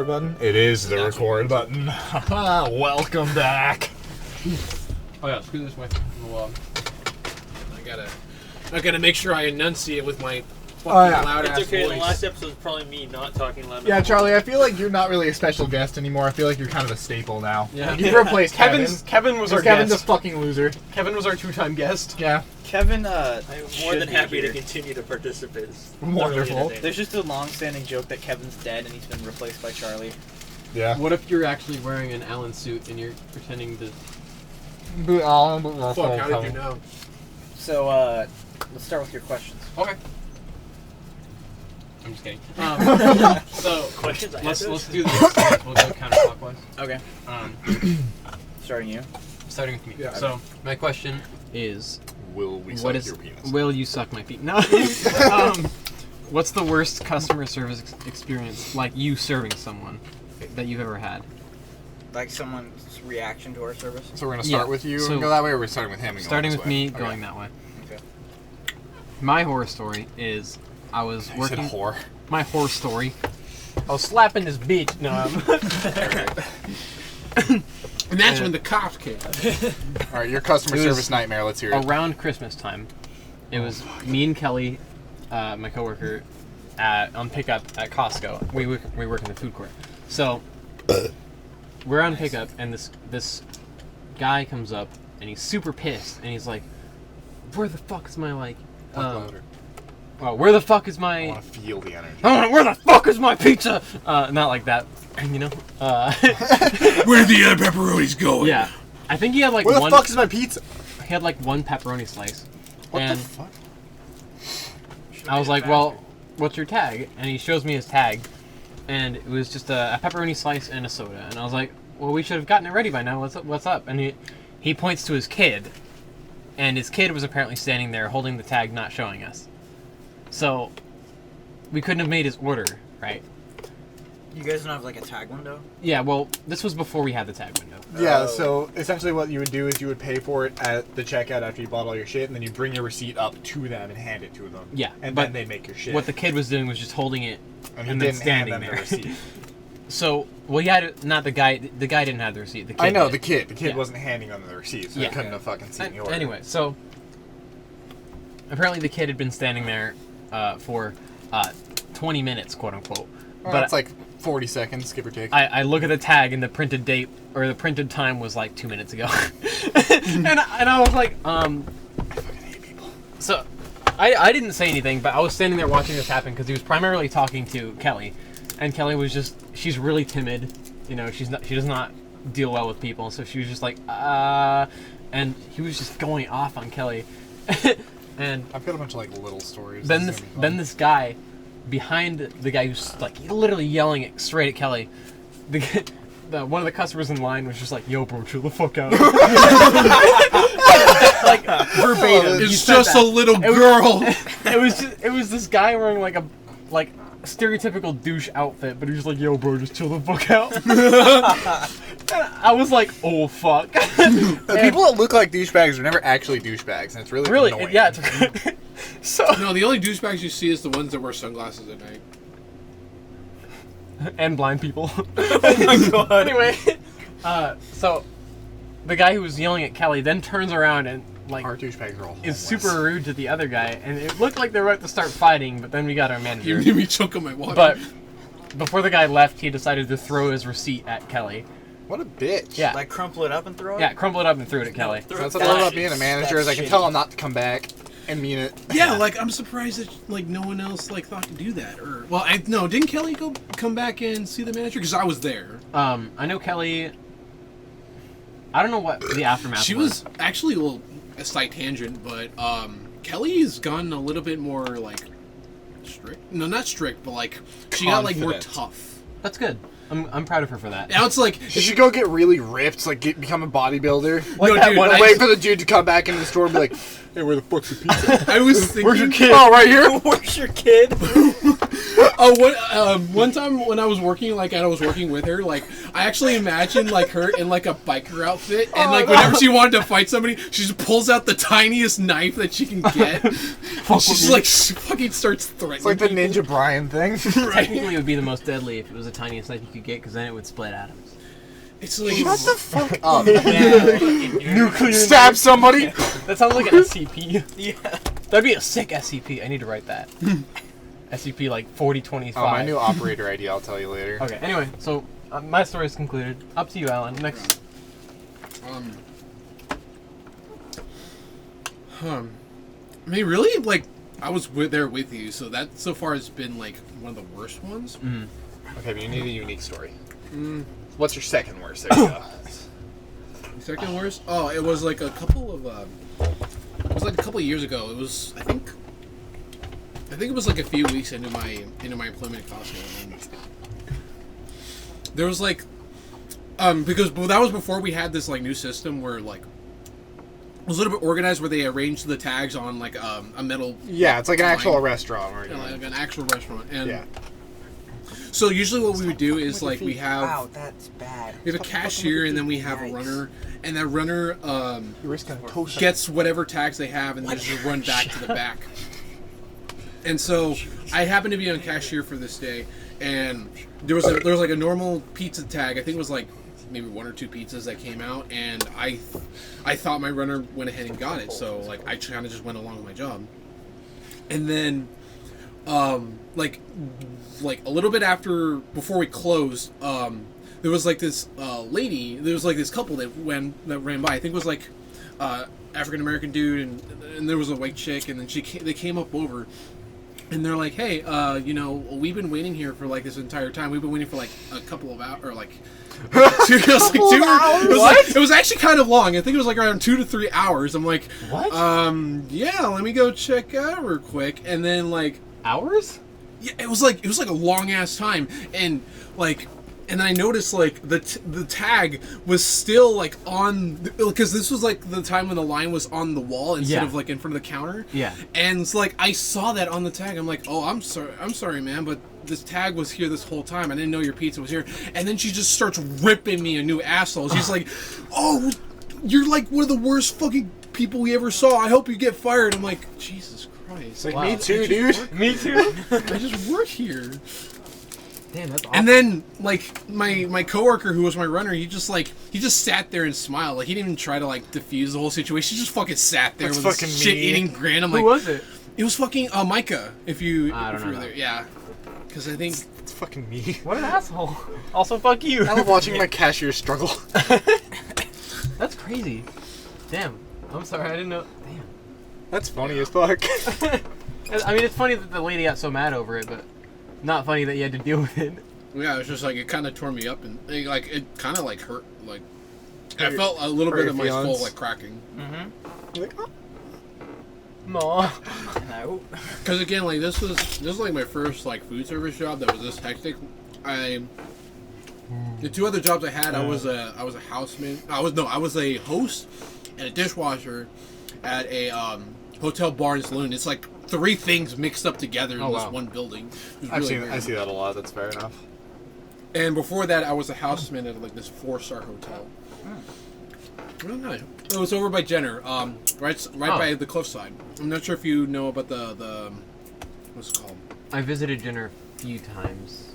Button? It is the record button. Welcome back. Oh yeah, screw this way. I gotta make sure I enunciate with my fucking loud ass It's okay, voice. the last episode was probably me not talking loud. Yeah, Charlie, I feel like you're not really a special guest anymore. I feel like you're kind of a staple now. Yeah. You've replaced Kevin. Kevin was our Kevin's guest. a fucking loser. Kevin was our 2-time guest. Yeah. Kevin, I'm more than happy to continue to participate. It's Wonderful. there's just a long-standing joke that Kevin's dead and he's been replaced by Charlie. Yeah. What if you're actually wearing an Allen suit and you're pretending to... Fuck, Fuck, how did you know? So, let's start with your questions. Okay. I'm just kidding. So, Questions? let's do this. We'll go counterclockwise. Okay. Starting you. Starting with me. Yeah. So, my question is... Will we What suck is? your penis? Will you suck my feet? No. What's the worst customer service experience, like you serving someone, that you've ever had? Like someone's reaction to our service? So we're going to start with you so and go that way, or we're starting with him and Starting going with this way? me, Okay. going that way. Okay. My horror story is I was You working. said whore. My horror story. I was slapping this bitch. No. And that's when the cops came. Alright, your customer It was service nightmare, let's hear it. Around Christmas time, it was me and Kelly, my coworker, on pickup at Costco. We work in the food court. So we're on pickup, and this guy comes up, and he's super pissed, and he's like, "Where the fuck is my well, where the fuck is I my? want to feel the energy. Where the fuck is my pizza?" Not like that, you know. Where the other pepperoni's going? Yeah, I think he had like Where one. the fuck is my pizza? He had like one pepperoni slice. What and the fuck? I was like, "Well, what's your tag?" And he shows me his tag, and it was just a pepperoni slice and a soda. And I was like, "Well, we should have gotten it ready by now. What's up?" And he points to his kid, and his kid was apparently standing there holding the tag, not showing us. So we couldn't have made his order, right? You guys don't have like a tag window? Yeah. Well, this was before we had the tag window. Yeah, so essentially what you would do is you would pay for it at the checkout after you bought all your shit, and then you bring your receipt up to them and hand it to them. Yeah, And but then they make your shit. What the kid was doing was just holding it and he and then didn't standing hand them there. the receipt. So, well, he had not the guy. The guy didn't have the receipt. The kid I know, did. the kid. The kid Yeah. wasn't handing them the receipt, so Yeah. they couldn't have fucking seen the order. Anyway, so apparently the kid had been standing there for 20 minutes, quote unquote. Well, but that's like 40 seconds, give or take. I look at the tag and the printed date or the printed time was like 2 minutes ago, and I was like, I fucking hate people. So I didn't say anything, but I was standing there watching this happen because he was primarily talking to Kelly, and Kelly was she's really timid, you know, she does not deal well with people, so she was just like, and he was just going off on Kelly, and I've got a bunch of like little stories. then This is gonna be then fun. this guy behind the guy who's like literally yelling it straight at Kelly, one of the customers in line was just like, "Yo, bro, chill the fuck out." Like verbatim. he It's said just that. a little girl. It was this guy wearing like a stereotypical douche outfit, but he was like, "Yo, bro, just chill the fuck out." I was like, "Oh fuck." The people that look like douchebags are never actually douchebags, and it's really Really, annoying. yeah. So No, the only douchebags you see is the ones that wear sunglasses at night. and blind people. Oh my god. Anyway, so the guy who was yelling at Kelly then turns around and like Our douchebags are all is homeless. super rude to the other guy, and it looked like they were about to start fighting, but then we got our You manager. made me choke on my water. But before the guy left, he decided to throw his receipt at Kelly. What a bitch. Yeah. Like crumple it up and throw it? Yeah, crumpled it up and threw it at Kelly. So that's what I love about being a manager is I can shitty. tell him not to come back and mean it. yeah, like I'm surprised that like no one else like thought to do that. Or didn't Kelly come back and see the manager? Because I was there. I know Kelly. I don't know what the aftermath She was actually a slight tangent, but Kelly's gotten a little bit more like strict. No, not strict, but like she got like more Confident. tough. That's good. I'm proud of her for that. Now it's like She should go get really ripped, like become a bodybuilder. no, that dude, one And I, wait for the dude to come back into the store and be like, "Hey, where the fuck's the pizza? I was thinking. Where's your kid? Oh, right here." Where's your kid? One time when I was working, like, and I was working with her, like, I actually imagined, like, her in, like, a biker outfit, and, like, whenever she wanted to fight somebody, she just pulls out the tiniest knife that she can get, and she just, like, fucking starts threatening It's like the people. Ninja Brian thing. Technically, it would be the most deadly if it was the tiniest knife you could get, because then it would split atoms. It's like, Shut the fuck up. Nuclear. Stab somebody. That sounds like an SCP. Yeah. That'd be a sick SCP. I need to write that. SCP like 4025. Oh, my new operator ID. I'll tell you later. Okay. Anyway, so my story is concluded. Up to you, Alan. Next. I mean, really, like, I was there with you, so that so far has been, like, one of the worst ones. Okay, but you need a unique story. What's your second worst? There you go. The second worst? Oh, it was like a couple of it was like a couple of years ago. It was I think it was like a few weeks into my employment at Costco. And there was like because that was before we had this like new system where like it was a little bit organized where they arranged the tags on like a metal Yeah, it's like an actual line. restaurant. Or, Like an actual restaurant. And yeah. so usually what we would do is like we have Wow, that's bad. we have a cashier and then we have a Yikes. runner, and that runner You're risking a toast. gets whatever tags they have and then just run back to the back. And so I happened to be on cashier for this day, and there was like a normal pizza tag. I think it was like maybe one or two pizzas that came out, and I thought my runner went ahead and got it, so like I kind of just went along with my job. And then like a little bit before we closed, there was like this lady. There was like this couple that ran by. I think it was like African American dude, and there was a white chick, and then they came up over, and they're like, "Hey, you know, we've been waiting here for like this entire time. We've been waiting for like a couple of hours, or like." It was actually kind of long. I think it was like around 2 to 3 hours. I'm like, What? Yeah, let me go check out real quick, and then like. Hours? Yeah, it was like a long ass time, and then I noticed like the tag was still like on, because this was like the time when the line was on the wall instead of like in front of the counter. Yeah. And it's like I saw that on the tag. I'm like, oh, I'm sorry, man, but this tag was here this whole time. I didn't know your pizza was here. And then she just starts ripping me a new asshole. She's like, oh, you're like one of the worst fucking people we ever saw. I hope you get fired. I'm like, Jesus Christ. It's like, Wow. me too, dude. Me too. I just work here. Damn, that's awesome. And then, like, my coworker who was my runner, he just sat there and smiled. Like, he didn't even try to, like, diffuse the whole situation. He just fucking sat there That's with fucking his shit-eating grin. I'm Who like, was it? it was fucking Micah, if you I don't were know. there. Yeah. Because I think... It's fucking me. What an asshole. Also, fuck you. I love watching my cashier struggle. That's crazy. Damn. I'm sorry, I didn't know. Damn. That's funny as fuck. I mean, it's funny that the lady got so mad over it, but not funny that you had to deal with it. Yeah, it was just like, it kind of tore me up, and like it kind of like hurt. Like, I Hurt felt a little hurt bit your of my skull feelings? like cracking. Like, oh. No. No. Because again, like this was like my first like food service job that was this hectic. The two other jobs I had, I was a houseman. I was a host and a dishwasher at a hotel, bar, and saloon. It's like 3 things mixed up together in Oh, this wow. one building. It was I weird. see that a lot. That's fair enough. And before that, I was a houseman at like this 4-star hotel. Well, no, it was over by Jenner, right by the cliffside. I'm not sure if you know about the what's it called? I visited Jenner a few times.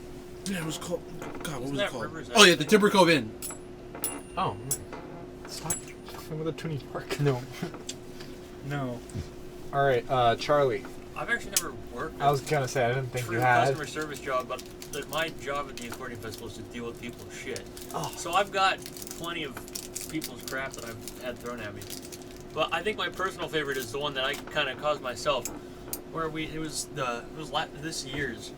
Yeah, it was called. God, what was it that called? Rivers Oh yeah, the Timber Cove Inn. Oh. Stop with the tuning park. No. No. All right, Charlie. I've actually never worked. I was gonna say I didn't think true you had. customer service job, but my job at the accordion festival is to deal with people's shit. Oh. So I've got plenty of people's crap that I've had thrown at me. But I think my personal favorite is the one that I kind of caused myself, where it was this year's,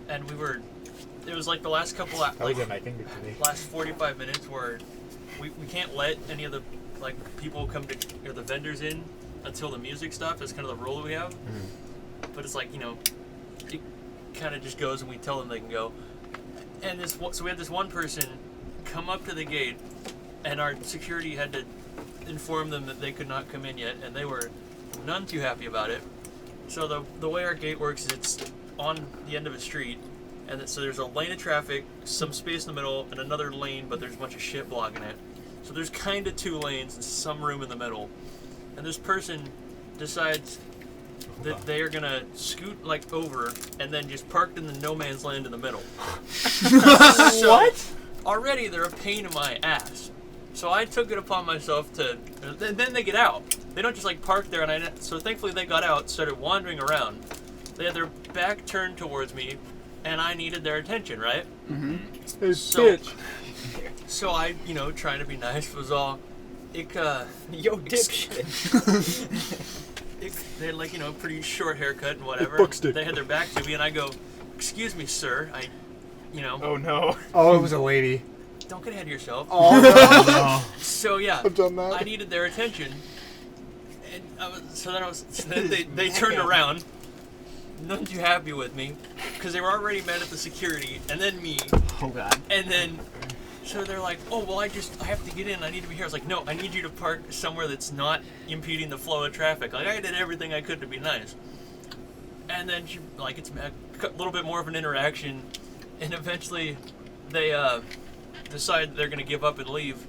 and it was like the last couple of, That was a night thing to me. last 45 minutes where we can't let any of the like people come to, or the vendors in until the music stops. That's kind of the rule that we have. But it's like, it kind of just goes and we tell them they can go. And so we had this one person come up to the gate, and our security had to inform them that they could not come in yet, and they were none too happy about it. So the way our gate works is it's on the end of a street, and so there's a lane of traffic, some space in the middle, and another lane, but there's a bunch of shit blocking it. So there's kind of 2 lanes and some room in the middle. And this person decides that they are gonna scoot like over and then just parked in the no man's land in the middle. So, What? Already they're a pain in my ass. So I took it upon myself to. Then they get out. They don't just like park there, and so thankfully they got out, started wandering around. They had their back turned towards me, and I needed their attention, right? Hey, So- bitch. So I, trying to be nice, was all, Yo, dipshit. they had like, pretty short haircut and whatever. book stick. They had their back to me, and I go, "Excuse me, sir. Oh no. Oh, it was a lady. Don't get ahead of yourself." Oh, no. So yeah, I've done that. I needed their attention, and then they turned around, none too happy with me, because they were already mad at the security, and then me, Oh god. and then so they're like, "Oh well, I have to get in. I need to be here." I was like, "No, I need you to park somewhere that's not impeding the flow of traffic." Like I did everything I could to be nice, and then it's a little bit more of an interaction, and eventually they decide they're gonna give up and leave.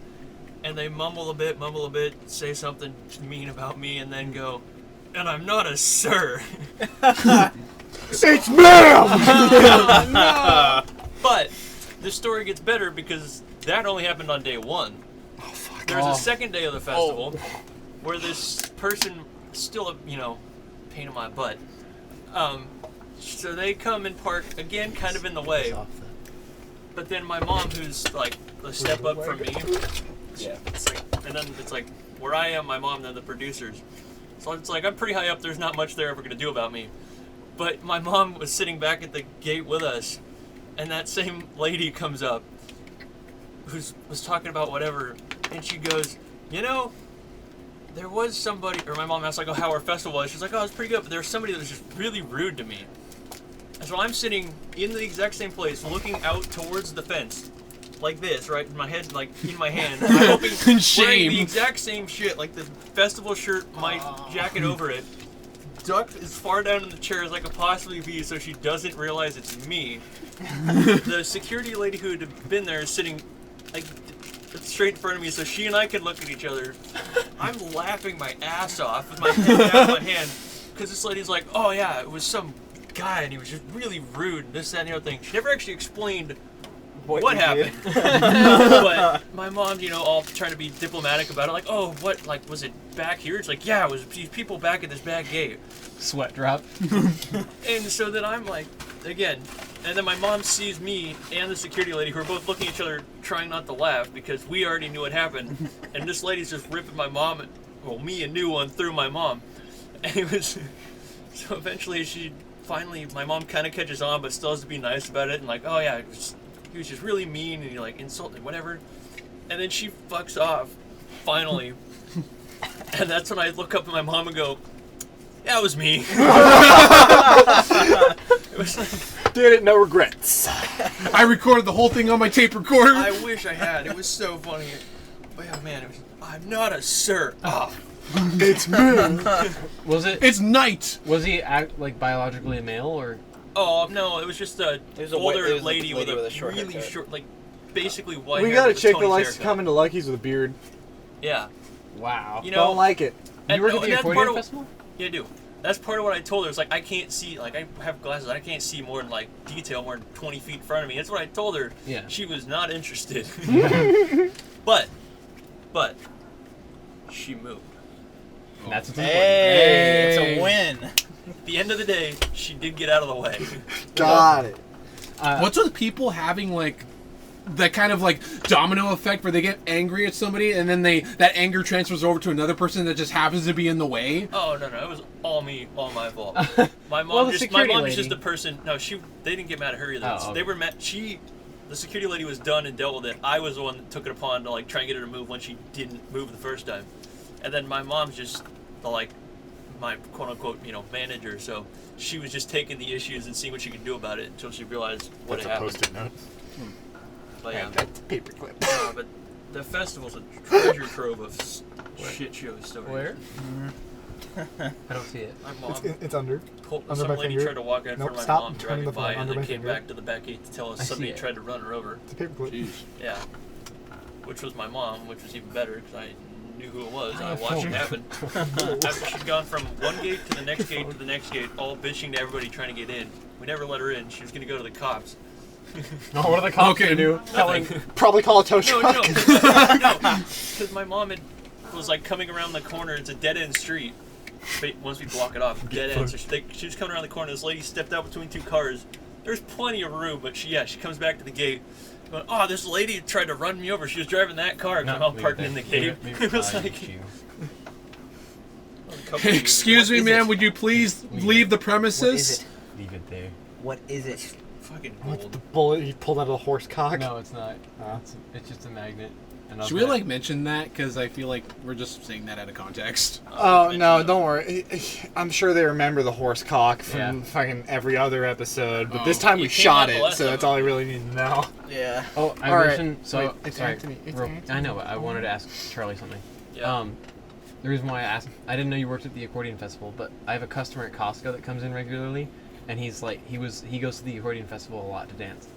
And they mumble a bit, say something mean about me, and then go, "And I'm not a sir." It's ma'am! But the story gets better because that only happened on day 1. Oh, fuck. There's Oh. a second day of the festival where this person, still a, pain in my butt. So they come and park, again, kind of in the way. But then my mom, who's like a step up from me, Yeah. it's like, and then it's like where I am, my mom, then the producers. So it's like I'm pretty high up. There's not much they're ever gonna do about me. But my mom was sitting back at the gate with us, and that same lady comes up, was talking about whatever, and she goes, there was somebody, or my mom asked like, "Oh, how our festival was?" She's like, "Oh, it was pretty good," but there was somebody that was just really rude to me. And so I'm sitting in the exact same place, looking out towards the fence, like this, right? My head, like, in my hand. I'm hoping, wearing Shame. the exact same shit, like the festival shirt, my jacket over it, ducked as far down in the chair as I could possibly be so she doesn't realize it's me. The security lady who had been there is sitting, like, straight in front of me so she and I could look at each other. I'm laughing my ass off with my head down in my hand because this lady's like, "Oh yeah, it was some guy and he was just really rude, this, that, and the other thing." She never actually explained what you happened. did. But my mom, all trying to be diplomatic about it, like, "Oh, what, like, was it back here?" It's like, "Yeah, it was these people back at this back gate." Sweat drop. And so then I'm like, again, and then my mom sees me and the security lady who are both looking at each other trying not to laugh because we already knew what happened. And this lady's just ripping my mom, me a new one through my mom. And it was, so eventually my mom kind of catches on but still has to be nice about it and like, "Oh yeah, he was just really mean and he like insulted, whatever." And then she fucks off, finally. And that's when I look up at my mom and go, "Yeah, it was me." It was like, Did it, no regrets. I recorded the whole thing on my tape recorder. I wish I had. It was so funny. But yeah, man, it was, "I'm not a sir." Oh. It's ma'am. Was it? It's night. Was he like biologically a male or? Oh no, it was just a was a older it was a lady with a short really haircut. short, like basically white. We hair got a with chick that Tony's likes to haircut. come into Lucky's with a beard. Yeah, Wow. Don't like it. You work at and the that's part accordion of- festival? Yeah, I do. That's part of what I told her. It's like I can't see, like I have glasses, I can't see more than like detail more than 20 feet in front of me. That's what I told her. Yeah. She was not interested. But she moved. That's what's Hey, it's Hey. a win. At the end of the day, she did get out of the way. Got it. important. What's with people having like that kind of like domino effect where they get angry at somebody and then that anger transfers over to another person that just happens to be in the way? Oh no, it was all me, all my fault. My mom Well, the my security mom is lady- just a person. No, they didn't get mad at her either. Oh, okay. They were mad. The security lady was done and dealt with it. I was the one that took it upon to like try and get her to move when she didn't move the first time. And then my mom's just like my quote unquote manager. So she was just taking the issues and seeing what she could do about it until she realized what That's had a happened. post-it note. But yeah, And that's a paperclip. but the festival's a treasure trove of shit show stories. Where? I don't see it. My mom, It's under. some under my lady finger. tried to walk in Nope, front of my stop mom turning driving the phone by and under then my came finger. back to the back gate to tell us I see somebody it. tried to run her over. It's a paperclip. Jeez. Yeah. Which was my mom, which was even better because I knew who it was. I I have watched it phone. happen. After she'd gone from one gate to the next gate to the next gate, all bitching to everybody trying to get in. We never let her in. She was going to go to the cops. Oh, what are the cops Okay. gonna do? Telling. Probably call a tow No, truck. no, because my mom was like coming around the corner. It's a dead end street. Once we block it off, dead end. So she was coming around the corner. This lady stepped out between two cars. There's plenty of room, but she comes back to the gate. Going, oh, this lady tried to run me over. She was driving that car. No, I'm all leave it parked there. in the gate. It was like. Excuse me, What is ma'am. it? Would you please leave the What premises? is it? Leave it there. What is it? Fucking What's gold. the bullet he pulled out of the horse cock? No, it's not. Huh? It's just a magnet. And Should we like mention that? Because I feel like we're just saying that out of context. Oh no, don't worry. I'm sure they remember the horse cock from Yeah. fucking every other episode, but this Oh. time we You came shot out the it, last so that's time. all I really need to know. Yeah. Oh, I All right. mentioned. So Wait, it's sorry. Anthony. It's real- Anthony. I know, but I wanted to ask Charlie something. Yeah. The reason why I asked, I didn't know you worked at the accordion festival, but I have a customer at Costco that comes in regularly, and he's like, he goes to the accordion festival a lot to dance.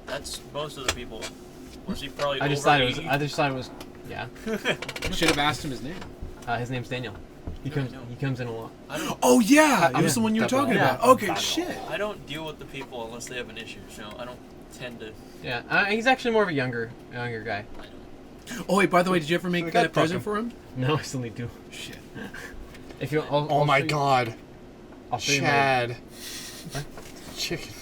That's most of the people. Was he probably I just over thought it was. 80? I just thought it was. Yeah. You should have asked him his name. His name's Daniel. He Yeah, I comes. know. He comes in a lot. I don't. Oh yeah, it Yeah. was the one you were talking Yeah. about. Okay, shit. I don't deal with the people unless they have an issue. So I don't tend to. Yeah. He's actually more of a younger guy. I don't. Oh wait, by the way, did you ever We make got a present fucking- for him? No, I still need to. Shit. If you. Oh my god. I'll show you my- Chad. Chicken.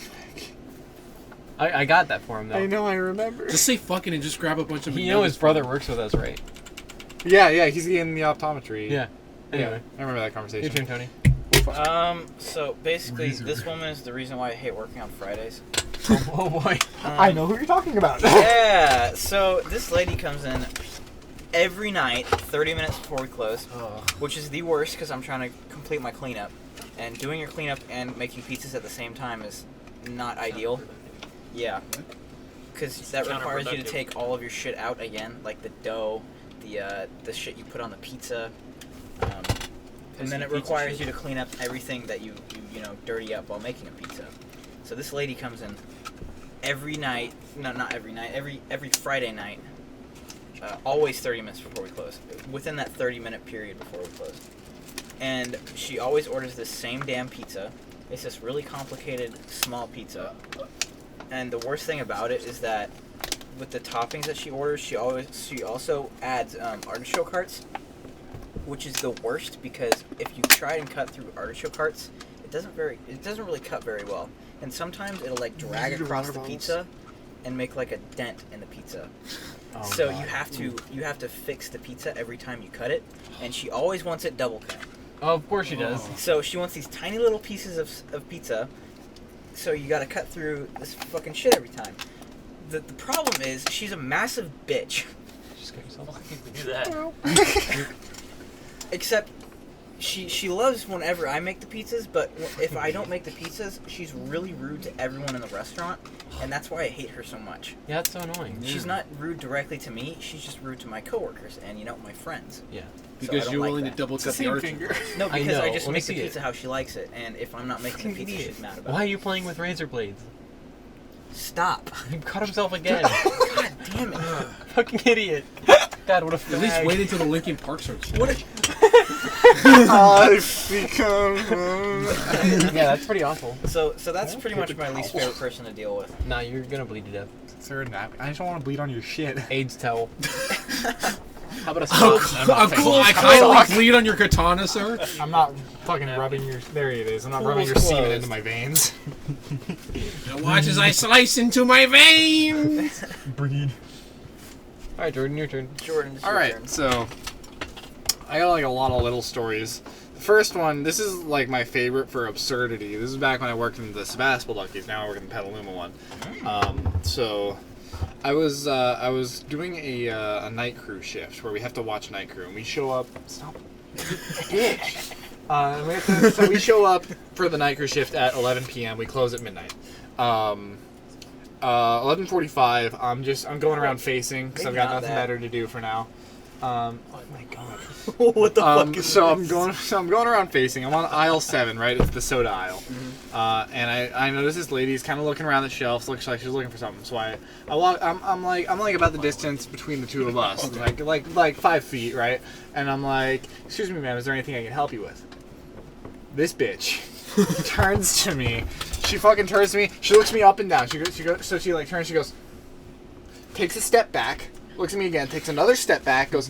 I got that for him though. I know, I remember. Just say fucking and just grab a bunch of. You know his brother works with us, right? Yeah, he's in the optometry. Yeah. Yeah, Anyway, I remember that your conversation. turn, Tony. So basically, this woman is the reason why I hate working on Fridays. Oh boy. I know who you're talking about. Yeah. So this lady comes in every night, 30 minutes before we close, which is the worst because I'm trying to complete my cleanup, and doing your cleanup and making pizzas at the same time is not ideal. Yeah. Because that requires you to counterproductive. take all of your shit out again, like the dough, the shit you put on the pizza, and then it Pizza requires shit. you to clean up everything that you dirty up while making a pizza. So this lady comes in every night, no, not every night, every Friday night, always 30 minutes before we close, within that 30-minute period before we close. And she always orders this same damn pizza. It's this really complicated small pizza. And the worst thing about it is that with the toppings that she orders, she also adds artichoke hearts, which is the worst because if you try and cut through artichoke hearts, it doesn't really cut very well. And sometimes it'll like drag across the pizza and make like a dent in the pizza. Oh, So God. you have to fix the pizza every time you cut it, and she always wants it double cut. Oh, of course she does. So she wants these tiny little pieces of pizza, so you gotta cut through this fucking shit every time. The problem is, she's a massive bitch. Just cut yourself. Do that. Except, she loves whenever I make the pizzas, but if I don't make the pizzas, she's really rude to everyone in the restaurant, and that's why I hate her so much. Yeah, that's so annoying. She's not rude directly to me, she's just rude to my coworkers and, my friends. Yeah. So I Because don't you're like willing that. to double cut the artichoke. No, I because I, know. just Let me make the see it. pizza how she likes it, and if I'm not making the pizza, Idiot. she's mad about Why are it. you playing with razor blades? Stop. He cut himself again. God damn it. Fucking idiot. God, what a At least fag. wait until the Linkin Park starts. What I've become. Yeah, that's pretty awful. So that's pretty much my least favorite person to deal with. Nah, you're gonna bleed to death. Sir, I just don't want to bleed on your shit. AIDS towel. How about a Oh, sock? I kindly bleed on your katana, sir. I'm not fucking rubbing your. There it is. I'm not rubbing your Pool's semen closed. into my veins. Watch as I slice into my veins. Breed. Alright, Jordan, your turn. Jordan, it's All your right, turn. so I got like a lot of little stories. The first one, this is like my favorite for absurdity. This is back when I worked in the Sebastopol Duckies. Now I work in the Petaluma one. So I was doing a night crew shift where we have to watch night crew, and we show up. Stop, bitch. So we show up for the night crew shift at 11 p.m. We close at midnight. 11:45. I'm going around facing because I've got nothing better to do for now. Oh my god. What the fuck is so this? I'm going around facing. I'm on aisle 7, right? It's the soda aisle. Mm-hmm. And I notice this lady's kind of looking around the shelves. Looks like she's looking for something. So I walk. I'm like about the distance between the two of us, like 5 feet, right? And I'm like, excuse me, ma'am, is there anything I can help you with? This bitch turns to me. She fucking turns to me. She looks me up and down. She goes. So she like turns. She goes. Takes a step back. Looks at me again, takes another step back, goes,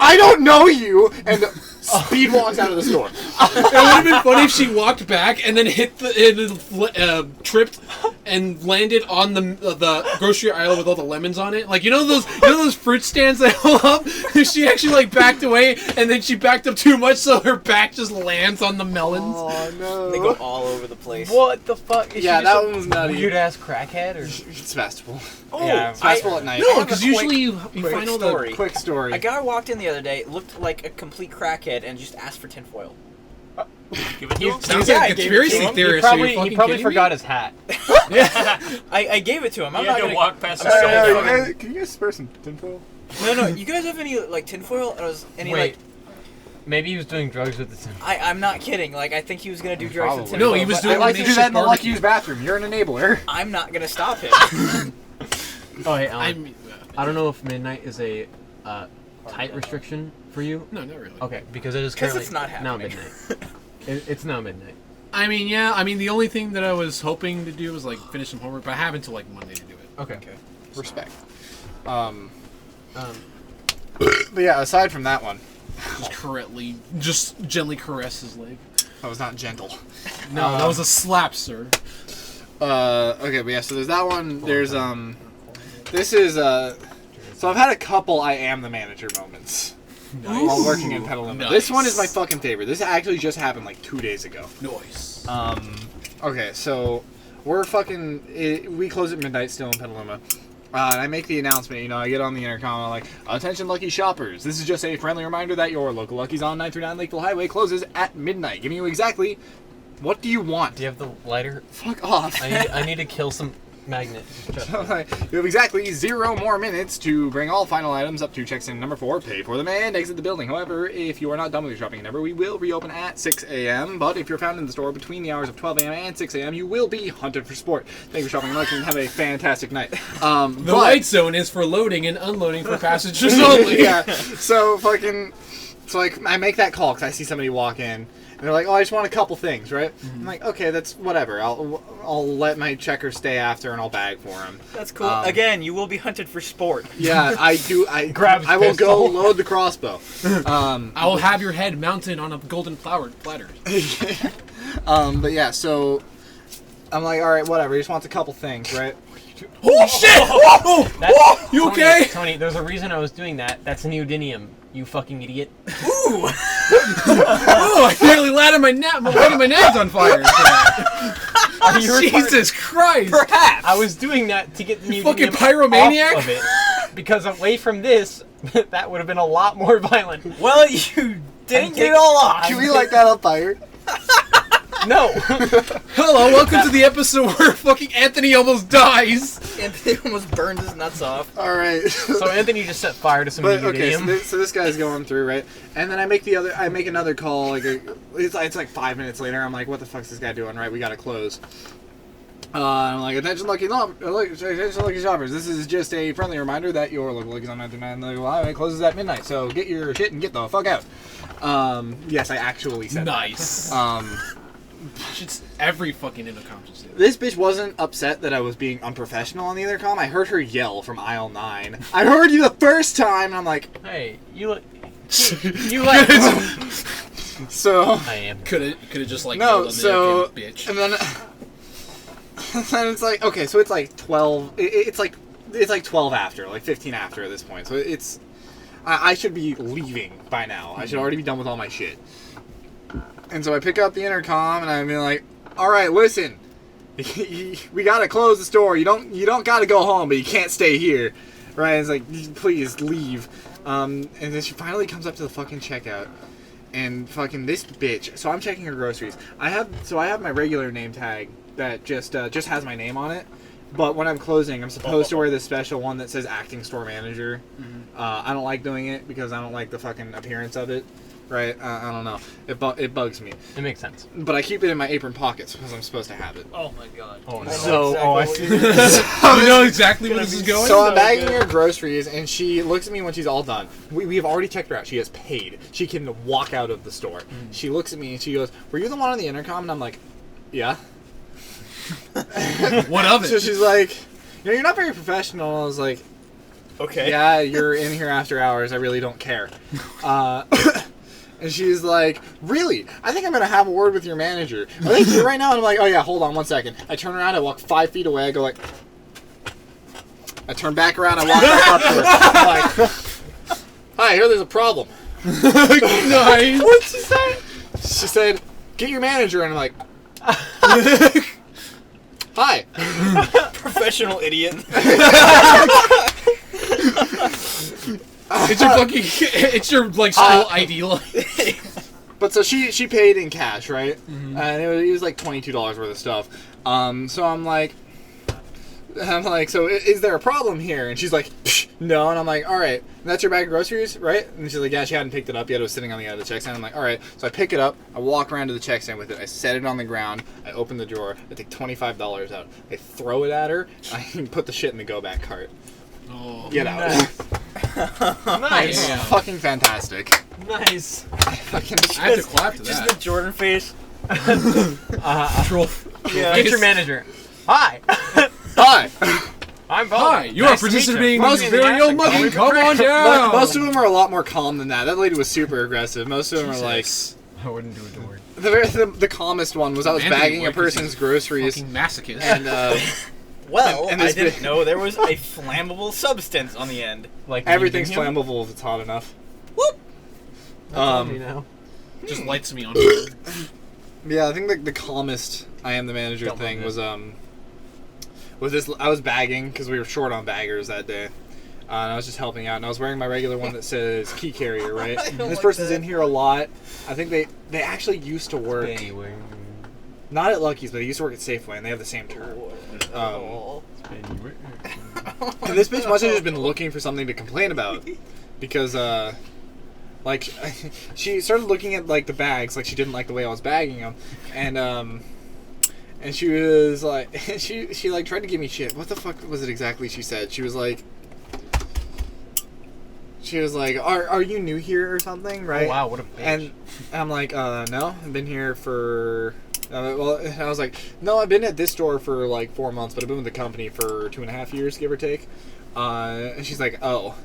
I don't know you, and speed walks out of the store. It would have been funny if she walked back and then tripped and landed on the grocery aisle with all the lemons on it. Like, you know those fruit stands that hold up? She actually like backed away and then she backed up too much so her back just lands on the melons. Oh no. They go all over the place. What the fuck? Is Yeah, she that just one was nutty. Weird ass crackhead or? It's festival. Oh, Yeah, It's festival at night. No, have a because quick- usually you quick find all story. Quick story. A guy walked in the other day, looked like a complete crackhead, and just asked for tinfoil. Give it to him. Sounds Yeah, like I a gave it to conspiracy him. theorist. He probably forgot his hat. I gave it to him. I'm You not had to gonna walk past I'm the not shelf. gonna- Can you guys spare some tinfoil? No, you guys have any like tinfoil? Any Wait, like? maybe he was doing drugs with the tin. I'm not kidding. Like I think he was gonna do drugs with Probably. tinfoil. No, he was but doing I like to do that in the barbecue. Lucky's bathroom. You're an enabler. I'm not gonna stop him. Oh, hey, I don't know if midnight is a tight restriction for you. no, not really. Okay, because it is 'Cause currently it's not now happening. midnight. It's now midnight. I mean, yeah. I mean, the only thing that I was hoping to do was like finish some homework, but I have until like Monday to do it. Okay. Respect. But yeah, aside from that one, Just gently caress his leg. that was not gentle. No, that was a slap, sir. Okay, but yeah, so there's that one. There's this is so I've had a couple I am the manager moments while working in Petaluma. Nice. This one is my fucking favorite. This actually just happened like 2 days ago. Nice. Okay, so we close at midnight still in Petaluma. And I make the announcement, you know, I get on the intercom, I'm like, attention lucky shoppers, this is just a friendly reminder that your local Lucky's on 939 Lakeville Highway closes at midnight. Giving you exactly, what do you want? Do you have the lighter? Fuck off. I need to kill some magnet. You have exactly 0 more minutes to bring all final items up to check-in number 4, pay for them, and exit the building. However, if you are not done with your shopping endeavor, we will reopen at 6 a.m. But if you're found in the store between the hours of 12 a.m. and 6 a.m., you will be hunted for sport. Thank you for shopping and have a fantastic night. The light zone is for loading and unloading for passengers only. Yeah. So like I make that call because I see somebody walk in. And they're like, oh, I just want a couple things, right? I'm like, okay, that's whatever. I'll let my checker stay after and I'll bag for him. That's cool. Again, you will be hunted for sport. Yeah, I do. I Grab his I will go pistol. load the crossbow. I will have your head mounted on a golden platter. But yeah, so I'm like, all right, whatever. He just wants a couple things, right? Holy shit! You okay? Tony, there's a reason I was doing that. That's neodymium, you fucking idiot. Oh, I nearly lighted my nails on fire. Jesus Christ! Perhaps. I was doing that to get the neodymium fucking pyromaniac? off of it. Because away from this, that would have been a lot more violent. Well, you didn't get it all off. Can we light that on fire? No! Hello, welcome to the episode where fucking Anthony almost dies. Anthony almost burned his nuts off. All right. So Anthony just set fire to some But okay, neodymium. so this guy's going through, right? And then I make another call. Like it's like 5 minutes later. I'm like, what the fuck's this guy doing? Right, we gotta close. I'm like, attention lucky shoppers. This is just a friendly reminder that your local Lucky's on 939 Lakeville Highway closes at midnight. So get your shit and get the fuck out. Yes, I actually said Nice. that. It's every fucking intercom just did. This bitch wasn't upset that I was being unprofessional on the intercom. I heard her yell from aisle 9. I heard you the first time, and I'm like, Hey, you like... so. I am. Could have just like No, yelled on the so fucking bitch. and then it's like, okay, so it's like 12. It's like 12 after, like 15 after at this point. So it's I should be leaving by now. I should already be done with all my shit. And so I pick up the intercom and I'm like, all right, listen, we gotta close the store. You don't gotta go home, but you can't stay here, right? It's like, please leave. And then she finally comes up to the fucking checkout, And fucking this bitch. So I'm checking her groceries. I have my regular name tag that just has my name on it. But when I'm closing, I'm supposed to wear this special one that says acting store manager. I don't like doing it because I don't like the fucking appearance of it. Right? I don't know. It bugs me. It makes sense. But I keep it in my apron pockets because I'm supposed to have it. Oh my god. Oh no. So, I see. You know exactly where this is going? So I'm bagging her groceries, and she looks at me when she's all done. We have already checked her out. She has paid. She can walk out of the store. She looks at me, and she goes, "Were you the one on the intercom?" And I'm like, "Yeah." What of it? So she's like, "You're not very professional." I was like, Okay. "Yeah, you're in here after hours. I really don't care." And she's like, "Really? I think I'm going to have a word with your manager. Are they here right now?" And I'm like, "Oh yeah, hold on 1 second." I turn around, I walk 5 feet away, I go like... I turn back around, I walk back up to her. I'm like, "Hi, here there's a problem." Nice. What'd she say? She said, "Get your manager." And I'm like... "Hi." Professional idiot. It's your fucking... It's your, like, school ID line. But so she paid in cash, right? And it was like $22 worth of stuff. So I'm like, so is there a problem here? And she's like, "Psh, no." And I'm like, "All right, that's your bag of groceries, right?" And she's like, "Yeah, she hadn't picked it up yet. It was sitting on the end of the check stand." I'm like, "All right." So I pick it up. I walk around to the check stand with it. I set it on the ground. I open the drawer. I take $25 out. I throw it at her. I put the shit in the go back cart. Oh, Get out. Nice. Yeah. Fucking fantastic. Nice. Fucking I have to clap to Just that. the Jordan face. Troll. Yeah. Get your manager. Hi. Hi. I'm Bob. Hi, you are participating in Most this video, monkey. Come on But down. most of them are a lot more calm than that. That lady was super aggressive. Most of them are like... I wouldn't do a door. The calmest one was I was Mandy bagging boy, a 'cause person's groceries, Fucking masochist. and Well, And I this didn't bit- know there was a flammable substance on the end. Like everything's using him? flammable if it's hot enough. That's all you know. Just lights me on fire. Yeah, I think the calmest I am the manager Don't thing love was this. I was bagging because we were short on baggers that day. And I was just helping out, and I was wearing my regular one that says key carrier, right? I don't And this like person's that. in here a lot. I think they actually used to work, Anyway. not at Lucky's, but they used to work at Safeway, and they have the same term. And this bitch must have just been looking for something to complain about, because like she started looking at like the bags, like she didn't like the way I was bagging them, and she was like, she like tried to give me shit. What the fuck was it exactly she said? She was like, are you new here or something, right? Oh, wow, what a bitch. And I'm like, no, I've been here for... well, I was like, no, I've been at this store for like 4 months, but I've been with the company for 2.5 years, give or take. And she's like, oh,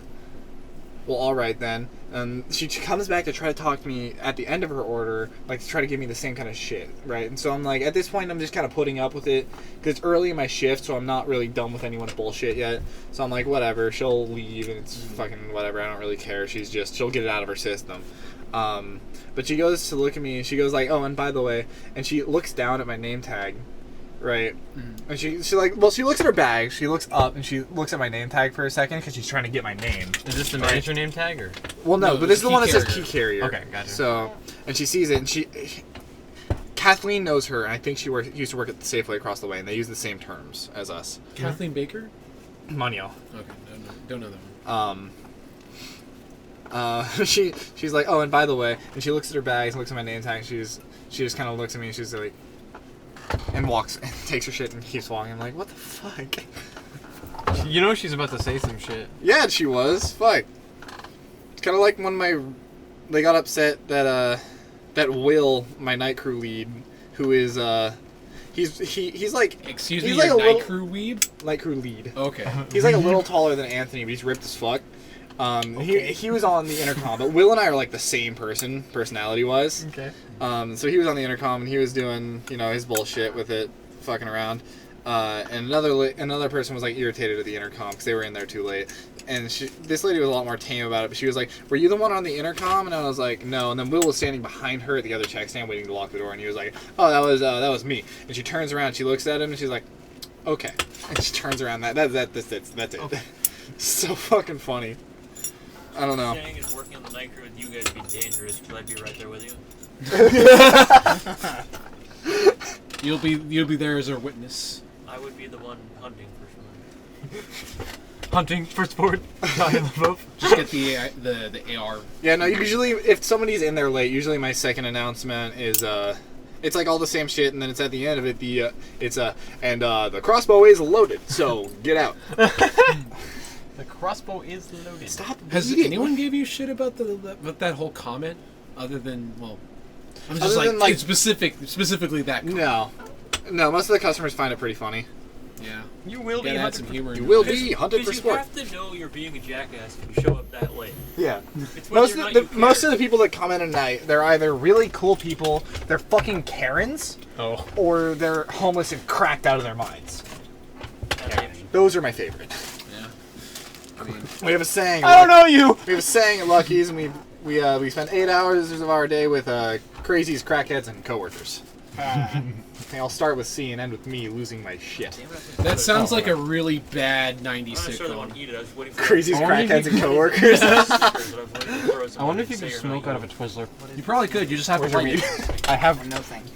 well, all right then. And she comes back to try to talk to me at the end of her order, like to try to give me the same kind of shit, right? And so I'm like, at this point, I'm just kind of putting up with it because it's early in my shift, so I'm not really done with anyone's bullshit yet. So I'm like, whatever, she'll leave and it's fucking whatever. I don't really care. She'll get it out of her system. But she goes to look at me and she goes like, oh, and by the way, and she looks down at my name tag, right? And she like, well, she looks at her bag, she looks up and she looks at my name tag for a second because she's trying to get my name. Is this the manager name tag or? Well, no, No, but this is the key one that says carrier. key carrier. Okay, gotcha. So, and she sees it and Kathleen knows her, and I think she used to work at the Safeway across the way, and they use the same terms as us. Kathleen Baker? Monio. Okay, don't know that one. She's like, oh, and by the way, and she looks at her bags, looks at my name tag, she just kind of looks at me and she's like, and walks and takes her shit and keeps walking. I'm like, what the fuck? You know she's about to say some shit. Yeah, she was. Fuck. It's kind of like when they got upset that Will, my night crew lead, who is he's like, Excuse he's me, like your a night little- crew weeb? night crew lead. Okay. He's like a little taller than Anthony, but he's ripped as fuck. He was on the intercom, but Will and I are like the same person, personality-wise. Okay. So he was on the intercom and he was doing, his bullshit with it, fucking around. And another person was like irritated at the intercom because they were in there too late. And this lady was a lot more tame about it, but she was like, "Were you the one on the intercom?" And I was like, "No." And then Will was standing behind her at the other check stand, waiting to lock the door, and he was like, "Oh, that was me." And she turns around, she looks at him, and she's like, "Okay." And she turns around. That's it. Okay. So fucking funny. I don't know. Saying is working on the night crew with you guys would be dangerous because I'd be right there with you. You'll be there as our witness. I would be the one hunting for someone. Hunting for sport. Just get the AR. Yeah, no, usually if somebody's in there late, usually my second announcement is it's like all the same shit, and then it's at the end of it the crossbow is loaded, so get out. The crossbow is loaded. Stop. Has reading. anyone gave you shit about that whole comment? Other than I'm just Other than, like, it's specifically that comment. No, most of the customers find it pretty funny. Yeah. You will be Gotta add hunted some for humor. You into will it. be hunted for because you sport. have to know you're being a jackass if you show up that late. Yeah. It's whether or not you Most of care. the people that come in at night, they're either really cool people, they're fucking Karens, or they're homeless and cracked out of their minds. Those are my favorite. Yeah. I mean, We have a saying. I don't know you. We have a saying at Lucky's, and we spend 8 hours of our day with crazies, crackheads, and coworkers. They all start with C and end with me losing my shit. that sounds like a really bad 90s I'm not sure they want sitcom. to eat it. I was waiting for Crazies, I wonder if crackheads, you and coworkers. I wonder if you could smoke out of a Twizzler. You probably could. You just have to light it. I have. No thank you.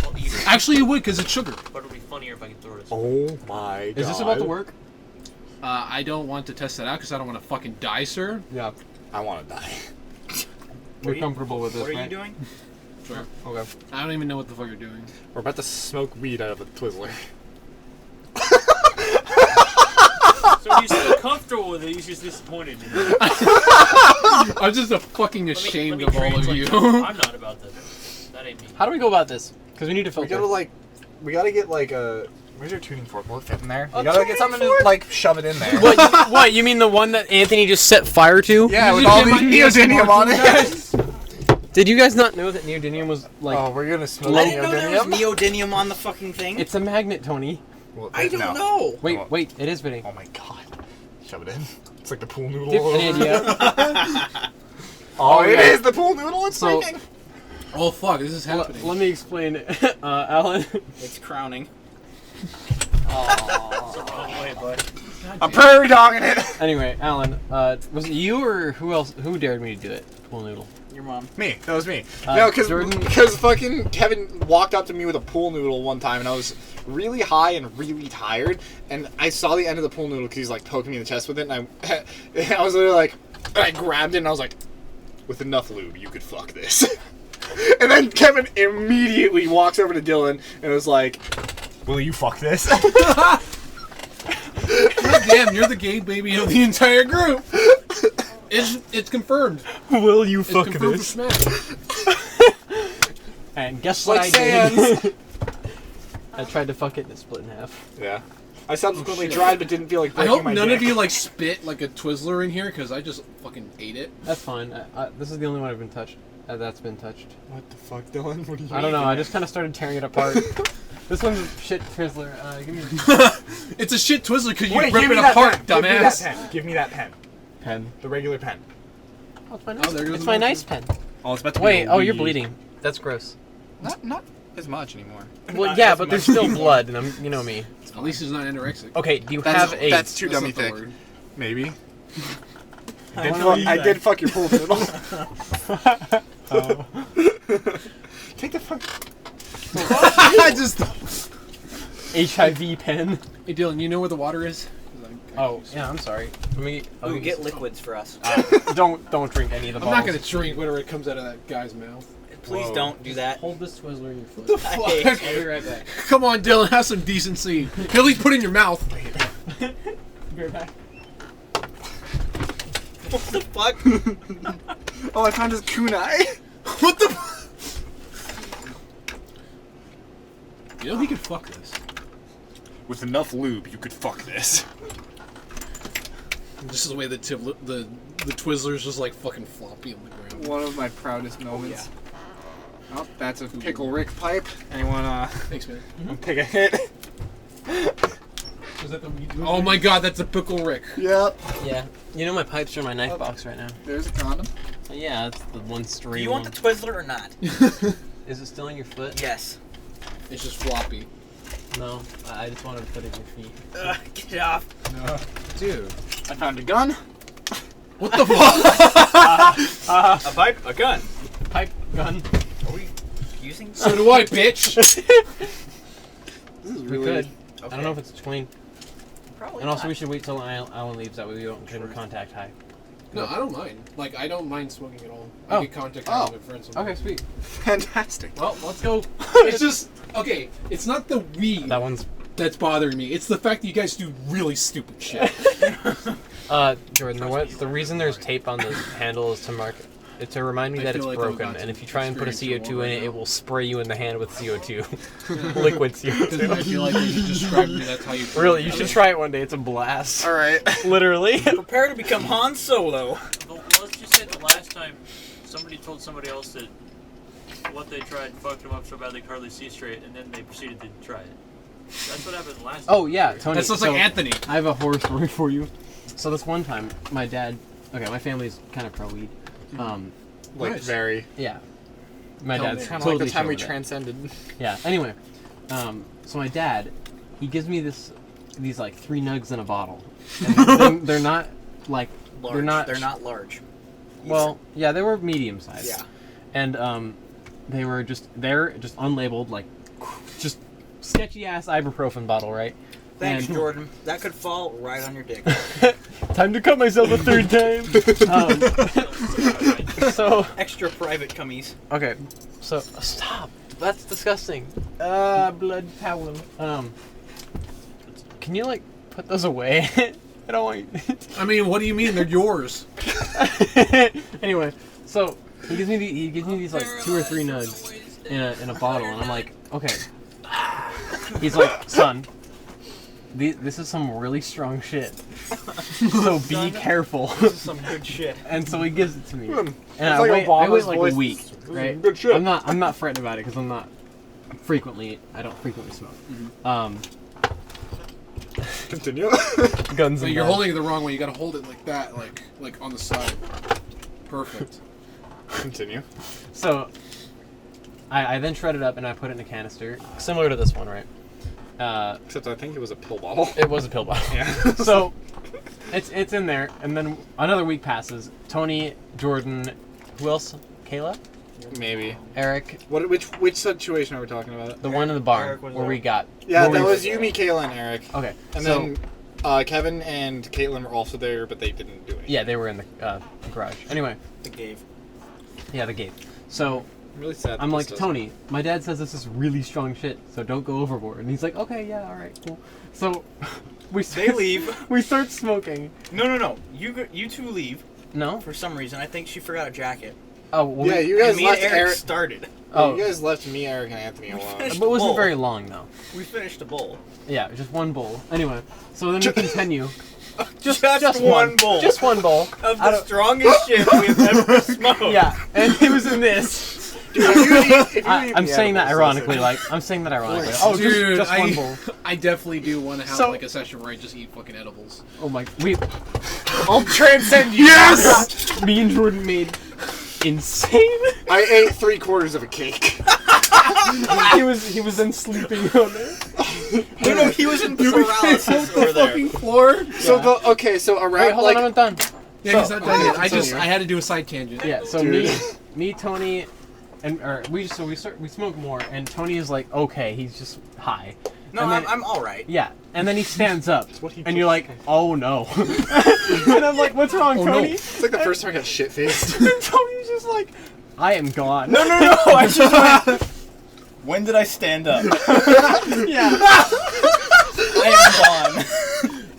I'll eat it, Actually, you would because it's sugar. but it'll be funnier if I can throw it. Oh my god. Is this about to work? I don't want to test that out because I don't want to fucking die, sir. Yeah. I want to die. We're comfortable with this, What are you right? doing? Sure. Okay. I don't even know what the fuck you're doing. We're about to smoke weed out of a Twizzler. So he's still comfortable with it. He's just disappointed. I'm just fucking ashamed Let me of all of translate you. that. I'm not about that. That ain't me. How do we go about this? Because we need to We filter. gotta get like a. Where's your tuning fork? Will it fit in there? A You gotta get tuning something fork? to like shove it in there. What? You mean the one that Anthony just set fire to? Yeah, You with just all get the my neodymium on it. Did you guys not know that neodymium was like? Oh, we're gonna smoke I didn't know there was neodymium? neodymium on the fucking thing. It's a magnet, Tony. Well, I don't no. know. Wait, it is fitting. Oh my god. Shove it in. It's like the pool noodle. Dip all an over. idea. Oh, it yeah. is the pool noodle. It's So- breaking. Oh fuck, this is happening. Let me explain it. Alan. It's crowning. It's the wrong way, bud. I'm prairie dogging it. Anyway, Alan, was it you or who else? Who dared me to do it? Pool noodle. Your mom. Me. That was me. Jordan- Because fucking Kevin walked up to me with a pool noodle one time, and I was really high and really tired, and I saw the end of the pool noodle because he's like poking me in the chest with it, and I was literally like, I grabbed it, and I was like, with enough lube, you could fuck this. And then Kevin immediately walks over to Dylan and was like, will you fuck this? Damn, you're the gay baby of the entire group. It's confirmed. Will you It's confirmed for Smash. And guess Like what I did? Sans. I tried to fuck it and it split in half. Yeah. I subsequently shit. tried, but didn't feel like I breaking hope my none dick. of you like spit like a Twizzler in here because I just fucking ate it. That's fine. This is the only one I've been touched. That's been touched. What the fuck, Dylan? What are you I don't know. I just kind of started tearing it apart. This one's a shit Twizzler. Give me It's a shit Twizzler because you Wait, rip give it me that apart, pen. dumbass. Give me that pen. pen. The regular pen. Oh, it's my nice, there goes it's the my marker. nice pen. Oh, it's about to Wait. Oh, you're bleeding. That's gross. Not as much anymore. Well, yeah, but there's still blood, and you know me. At least he's not anorexic. Okay. Do you That's, have a? that's too That's dummy not the thick. word. Maybe. I did fuck your pool noodle. Oh. Take the fuck. I just. HIV pen. Hey Dylan, you know where the water is? Oh, yeah. I'm sorry. Let me. Ooh, get liquids for us. Don't drink any of the I'm bottles. not gonna drink whatever comes out of that guy's mouth. Please Whoa. don't do that. Hold this Twizzler in your foot. The Hey. fuck? I'll be right back. Come on, Dylan, have some decency. At least put it in your mouth. Be right back. What the fuck? Oh, I found his kunai. What the? You know he could fuck this. With enough lube, you could fuck this. This is the way the Twizzler's just like fucking floppy on the ground. One of my proudest moments. Oh, that's a Pickle Rick pipe. Anyone, Thanks, man. take a hit? Was that the weed? Oh my god, that's a pickle Rick. Yep. Yeah. You know my pipes are in my knife box right now. There's a condom. Yeah, it's the one Do stray you want the Twizzler or not? Is it still in your foot? Yes. It's just floppy. No, I just wanted to put it in your feet. Get it off. Dude. I found a gun. What the fuck? A pipe, a gun. Pipe, gun. Are we using? So do I, bitch. This is We really. could. Okay. I don't know if it's clean. Probably. And also, not. we should wait till Alan leaves. That way we don't get in contact high. No, I don't mind. Like, I don't mind smoking at all. Oh. I get contact with my friends. Sometimes. Okay, sweet. Fantastic. Well, let's go. It's just okay. It's not the weed That one's. that's bothering me. It's the fact that you guys do really stupid shit. Jordan, the reason there's tape on the handle is to mark it, to remind me I that feel it's like I'm broken, about and to if you try and put a experience CO2 war in right it, now. it will spray you in the hand with CO2. Liquid CO2. I feel like when you described me, that's how you feel. Really, you should try it one day. It's a blast. All right. Literally. Prepare to become Han Solo. Well, let's just say the last time somebody told somebody else that what they tried fucked them up so bad they could hardly see straight, and then they proceeded to try it. That's what happened last time. Oh yeah, Tony. That sounds like Anthony. I have a horror story for you. So this one time, my dad. Okay, my family's kind of pro weed. Like Nice. very. Yeah. My Tell dad's me. Kind of totally like the time chill we with it. transcended. Yeah. Anyway, so my dad, he gives me these like 3 nugs in a bottle. And they're not like Large. they're not. large. Well, yeah, they were medium sized. Yeah. And they're just unlabeled, like just sketchy ass ibuprofen bottle, right? Thanks, And- Jordan. That could fall right on your dick. Time to cut myself a 3rd time. So Extra private cummies. okay, so stop. That's disgusting. Blood towel. Can you like put those away? I don't want. I mean, what do you mean? They're yours. Anyway, so he gives me these like 2 or 3 nugs in a bottle, and I'm like, okay. He's like, son, this is some really strong shit. So be careful. This is some good shit. And so he gives it to me, and It's I like wait Obama's like voice. a week, This is right? good shit. I'm not fretting about it because I don't frequently smoke. Continue. Guns So and you're balls. holding it the wrong way. You gotta hold it like that, like on the side. Perfect. Continue. So I then shred it up and I put it in a canister, similar to this one, right? Except I think it was a pill bottle. It was a pill bottle. Yeah. So it's in there, and then another week passes. Tony, Jordan, who else? Kayla, Maybe. Eric, Which situation are we talking about? the one in the barn Eric was where there. we got. Yeah, where that we- was you, me, Kayla, and Eric. Okay, And so, then Kevin and Caitlin were also there, but they didn't do anything. yeah, they were in the garage. Anyway, The cave. yeah, the gate. So I'm really sad. I'm that like, this doesn't- Tony, my dad says this is really strong shit, so don't go overboard. And he's like, okay, yeah, all right, cool. So They leave. we start smoking. No. You two leave No? for some reason. I think she forgot a jacket. Oh, well, Yeah, you And guys me and left Eric Eric. started. Oh, You guys left me, Eric, and Anthony alone. but it wasn't bowl. very long though. We finished a bowl. Yeah, just one bowl. Anyway, so then we continue. Just one bowl. Just one bowl. Of I the don't- strongest shit we've ever smoked. Yeah, and it was in this. Dude, if you I'm eat saying that edibles, ironically, listen. like I'm saying that ironically. Oh, Oh, dude, just one bowl. I definitely do want to have So- like a session where I just eat fucking edibles. Oh my, we, I'll transcend you. Yes! me and Jordan made insane. I ate 3/4 of a cake. he was then sleeping on there. No, he was in paralysis over there. Fucking floor. So Yeah. so around Wait, hold like on, I'm not done. Yeah, he's not done yet. continue. I had to do a side tangent. Yeah, so Dude. me, Tony, and we smoke more, and Tony is like, okay, he's just high. No, And then- I'm all right. Yeah, and then he stands up, what he and you're like, oh no. And I'm like, what's wrong, Oh, no. Tony? it's like the first time I got shit faced. And Tony's just like, I am gone. No. I just went. When did I stand up? Yeah. I am gone.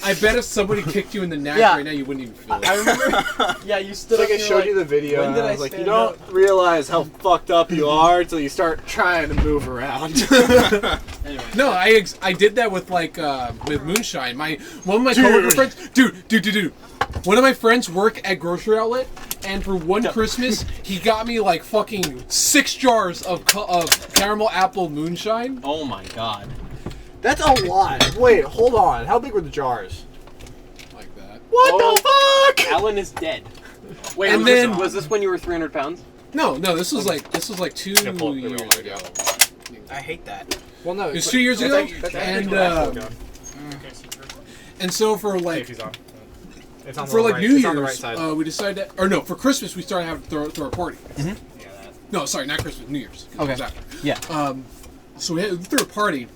I bet if somebody kicked you in the neck Yeah. right now, you wouldn't even feel it. I remember. Yeah, you stood It's like up. I and you're showed like, you the video, when and did I I was like, you stand don't realize how fucked up you are until you start trying to move around. Anyway. No, I did that with with moonshine. One of my coworker friends, dude. One of my friends work at grocery outlet, and for one Christmas, he got me like fucking 6 jars of caramel apple moonshine. Oh my god. That's a lot. Wait, hold on. How big were the jars? Like that. What Oh. the fuck? Alan is dead. Wait, And was then- this when you were 300 pounds? No, this was like 2 Yeah, pull up the years real ago. I hate that. Well, no. It was 2 years ago, and okay, and so for like It's on for the like right, New it's on the right Year's, side. we decided that, or no, for Christmas we started having to throw a party. Yeah, that. No, sorry, not Christmas, New Year's. 'Cause it Okay. was after. Yeah. So we threw a party,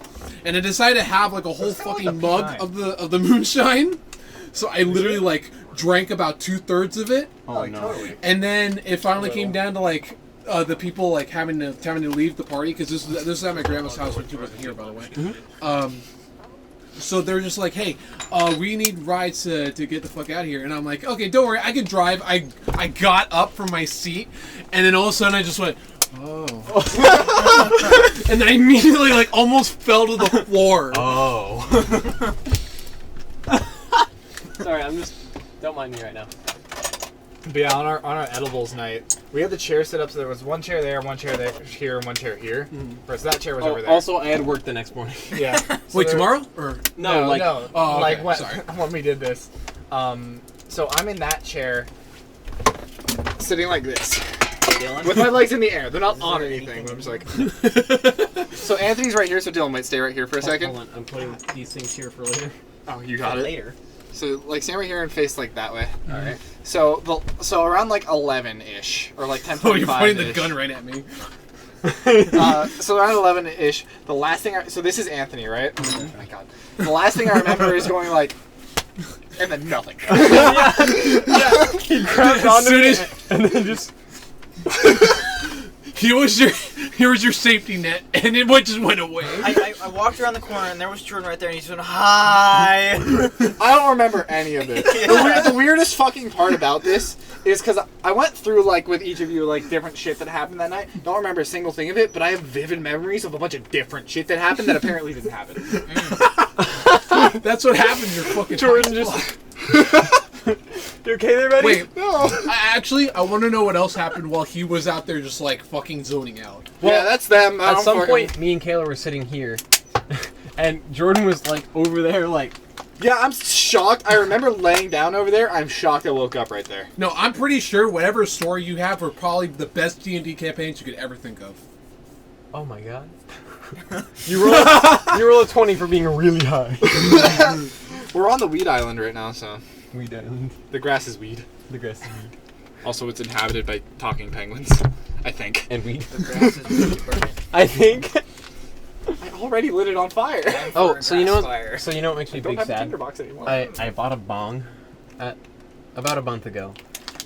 and I decided to have like a whole fucking mug P9. of the moonshine. So I literally like drank about 2/3 of it, Oh no. Totally. and then it finally came down to like the people like having to leave the party because this was at my grandma's house when she wasn't here, by the way. So they're just like, hey, we need rides to get the fuck out of here, and I'm like, okay, don't worry, I can drive. I got up from my seat, and then all of a sudden I just went, oh, and then I immediately like almost fell to the floor. Oh. Sorry, don't mind me right now. But yeah, on our edibles night, we had the chair set up so there was one chair there, one chair there, here, and one chair here. Right, so that chair was over there. Also, I had work the next morning. Yeah. So Wait, there- tomorrow or No, like- no. Oh, okay, like when, sorry. when we did this. So I'm in that chair, sitting like this, Dylan? with my legs in the air. They're not on there anything. anything- But I'm just like. So Anthony's right here, so Dylan might stay right here for a second. Hold on, I'm putting these things here for later. Oh, you got it. Later. So like stand right here and face like that way. All right. So around like 11-ish or like 10:45. oh, you're pointing the gun right at me. So around 11-ish, the last thing so this is Anthony, right? Oh my god. The last thing I remember is going like, and then nothing. He grabbed As soon as and then just. here was your safety net, and it just went away. I walked around the corner and there was Jordan right there and he's going, hi. I don't remember any of it. The weirdest fucking part about this is because I went through like with each of you like different shit that happened that night. Don't remember a single thing of it, but I have vivid memories of a bunch of different shit that happened that apparently didn't happen. That's what happened. You're fucking Jordan high as just. fuck. You okay there, buddy? Wait, No. I want to know what else happened while he was out there just like fucking zoning out. Yeah, that's them. I At don't some fucking- point, me and Kayla were sitting here, and Jordan was like over there, like. Yeah, I'm shocked. I remember laying down over there. I'm shocked I woke up right there. No, I'm pretty sure whatever story you have were probably the best D&D campaigns you could ever think of. Oh my god. You roll a 20 for being really high. We're on the weed island right now, so Weed Island. the grass is weed. The grass is weed. Also, it's inhabited by talking penguins. I think. And weed. The grass is really burning. I think. I already lit it on fire. Time for Oh, a so you know grass what? fire. So you know what makes me I don't big have a sad? tinderbox anymore. I bought a bong, about a month ago.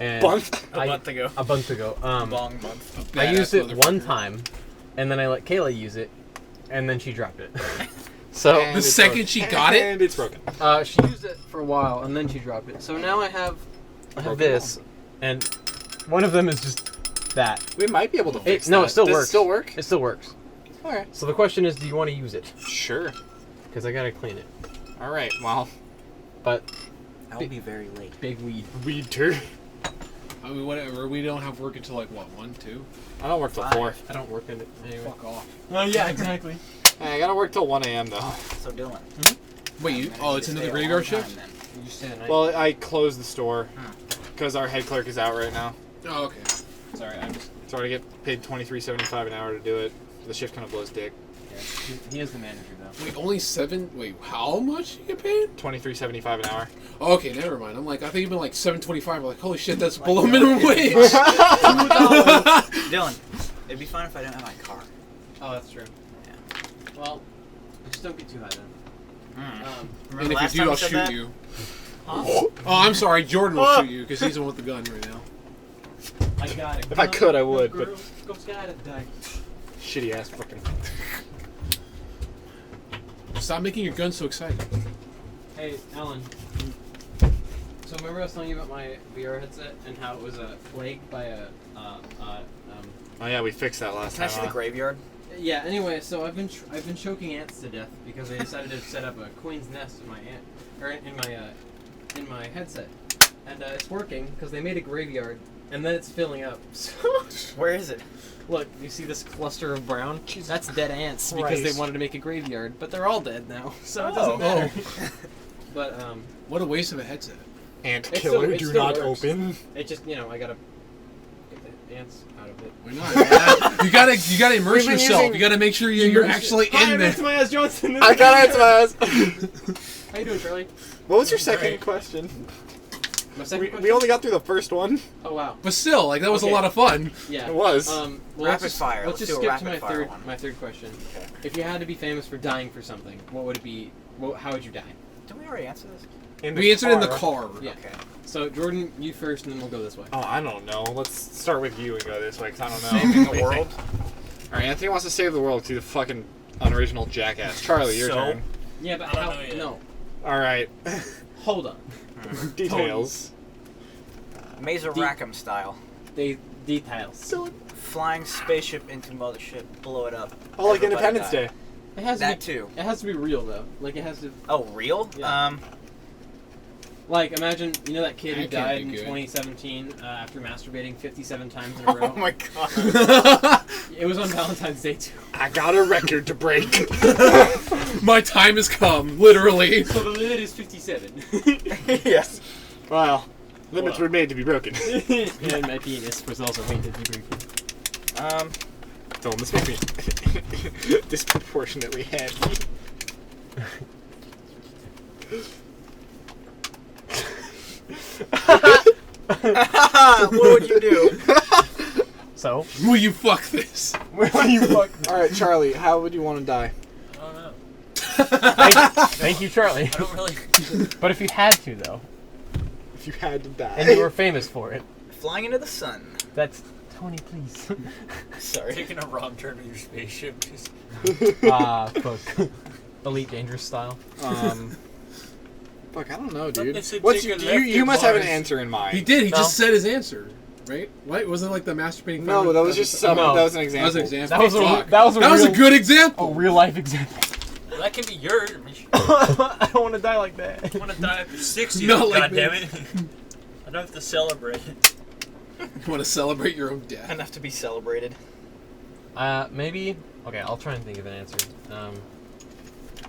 And Month? A month ago. A month ago. Long month. I used it Badass one motherfucker. time, and then I let Kayla use it, and then she dropped it. So And The it's second broken. she got it? And it's broken. she used it for a while, and then she dropped it. So now I have Broken this, and one of them is just that. We might be able to fix No, that. it still Does works. it still work? It still works. Alright. So the question is, do you want to use it? Sure. Because I gotta clean it. Alright, well. But I will be very late. big weed. Weed too. I mean, whatever. We don't have work until like what, 1, 2? I don't work till 5. 4. I don't work in it anyway. Fuck off. Oh yeah, exactly. Hey, I gotta work till 1 a.m. though. So Dylan. Wait, you? Oh, it's another graveyard shift. You just stay the night. Well, I closed the store because our head clerk is out right now. Oh, okay. Sorry, I'm just. So I get paid $23.75 an hour to do it. The shift kind of blows dick. He is the manager though. Wait, only 7? Wait, how much you get paid? $23.75 an hour. Oh, okay, never mind. I'm like, I think you've been like $7.25. I'm like, holy shit, that's Like, below no. minimum wage. Dylan, it'd be fine if I didn't have my car. Oh, that's true. Yeah. Well, just don't get too high then. Remember And if last you do, time I'll said shoot that? you. Huh? Oh, I'm sorry, Jordan will shoot you because he's the one with the gun right now. I got it. If I could, I would, but- Go skydive. Shitty ass fucking. Stop making your gun so exciting. Hey, Alan. So remember I was telling you about my VR headset and how it was plagued by a Oh yeah, we fixed that last Can I time. see the graveyard? Yeah. Anyway, so I've been choking ants to death because I decided to set up a queen's nest in my in my headset, and it's working because they made a graveyard, and then it's filling up. So Where is it? look, you see this cluster of brown? That's dead ants because Christ. they wanted to make a graveyard, but they're all dead now, so it Oh. doesn't matter. But What a waste of a headset. Ant It killer, still do not works. open. it just I gotta get the ants out of it. Why not? you gotta immerse We've been yourself. using- You gotta make sure you're actually Hi, in I'm there. Anthony S. Johnson. I got it, Miles. How you doing, Charlie? What was your second Great. question? My second We question? only got through the first one. Oh wow. But still, like that was Okay. a lot of fun. Yeah. It was. Well, Rapid fire. Let's Let's just do a skip to my rapid fire third one. my third question. Okay. If you had to be famous for dying for something, what would it be? How would you die? Didn't we already answer this? We answered in the car. Yeah. Okay. So Jordan, you first, and then we'll go this way. Oh, I don't know. Let's start with you and go this way, because I don't know. Saving What do the you world. think? Alright, Anthony wants to save the world. 'Cause he's a fucking unoriginal jackass. Charlie, your So? turn. Yeah, but I don't how? know yet. No, Alright. hold on. Details. Mazer Rackham style. Details. Flying spaceship into mothership, blow it up. Oh, like Everybody Independence die. Day. It has That to be, too. It has to be real though. Like it has to. Oh, real? Yeah. Like imagine that kid who That can't died be in good. 2017 after masturbating 57 times in a row. Oh my god. It was on Valentine's Day too. I got a record to break. My time has come, literally. So the limit is 57. Yes. Well, limits were made to be broken. And my penis was also made to be broken. Don't this make me disproportionately heavy. What would you do? So Will you fuck this? Alright, Charlie, how would you want to die? I don't know. thank you, Charlie. I don't really. But if you had to though, If you had to die. and you were famous for it, Flying into the sun. that's Tony, please. Sorry. Taking a wrong turn with your spaceship. Just Fuck. Elite Dangerous style. Fuck, I don't know, dude. They said What's take you, a you, left you at must have an Mars. answer in mind. He did. He No. just said his answer, right? What was it like the masturbating? No, that was just some. No. That was an That example. was an example. That was a Fuck. that was a That was a real- good example. a real life example. that can be yours. I don't want to die like that. I want to die after 60. Not like God me. damn it! I don't have to celebrate. You want to celebrate your own death? Enough to be celebrated. Maybe. Okay, I'll try and think of an answer.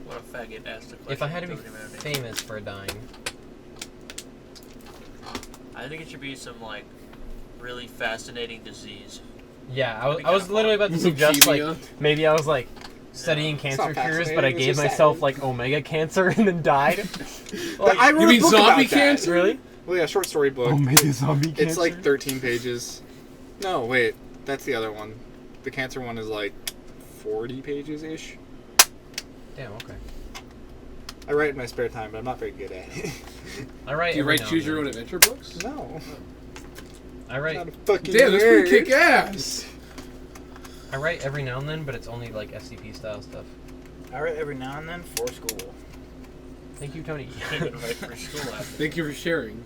What a faggot asked a question. If I had to be Doesn't even matter. famous for dying, I think it should be some like really fascinating disease. yeah, That'd be I was kinda literally about to suggest like Leukemia. maybe I was like studying It's cancer not cures, but I fascinating, gave it's just myself sad. like omega cancer and then died. I wrote You a mean book zombie about that. cancer? Really? Well, yeah, short story book. Omega zombie cancer. It's like 13 pages. No, wait, that's the other one. The cancer one is like 40 pages ish. Damn. Okay. I write in my spare time, but I'm not very good at it. I write. Do you every write now choose and your then. own adventure books? No, I I'm write. not a fucking Damn, that's pretty nerd. kick ass. I write every now and then, but it's only like SCP style stuff. I write every now and then for school. Thank you, Tony. Can't even write for school after. Thank you for sharing.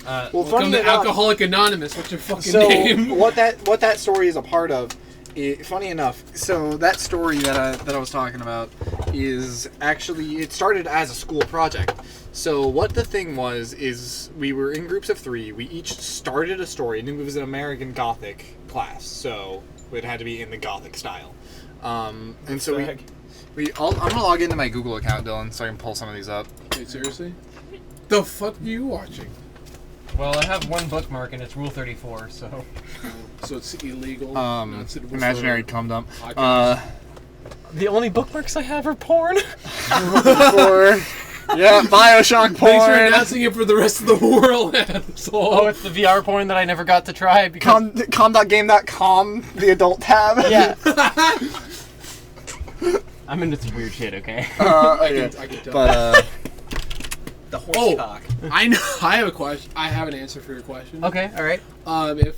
Well, Welcome funny to enough, Alcoholic Anonymous. What's your fucking so name? what that story is a part of, funny enough, so that story that I was talking about is actually, it started as a school project. So what the thing was is we were in groups of 3. We each started a story, and it was an American Gothic class, so it had to be in the Gothic style. And so I'm gonna log into my Google account, Dylan, so I can pull some of these up. Wait, seriously? The fuck are you watching? Well, I have one bookmark and it's Rule 34, so. So it's illegal. not suitable for Imaginary cum dump. podcasts. The only bookmarks I have are porn. Yeah, Bioshock Thanks for porn. announcing it for the rest of the world, asshole. Oh, it's the VR porn that I never got to try because. Com.game.com, the adult tab. Yeah. I'm into some weird shit, okay? Yeah. I can tell. But The horse Oh. cock. I know. I have a question. I have an answer for your question. Okay, alright. If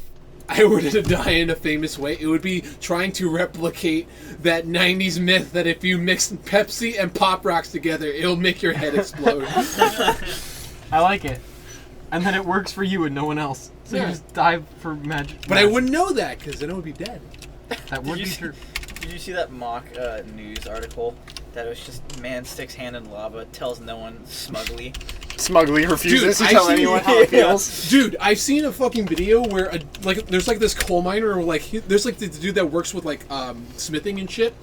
I were to die in a famous way, it would be trying to replicate that 90s myth that if you mix Pepsi and Pop Rocks together, it'll make your head explode. I like it. And then it works for you and no one else. So Yeah. you just die for magic. But I wouldn't know that, because then I would be dead. That would Did be you true. Did you see that mock news article? That it was just man sticks hand in lava, tells no one smugly. smugly refuses Dude, to tell I've seen- anyone how it feels. Dude, I've seen a fucking video where there's like this coal miner, or like there's like the dude that works with like smithing and shit,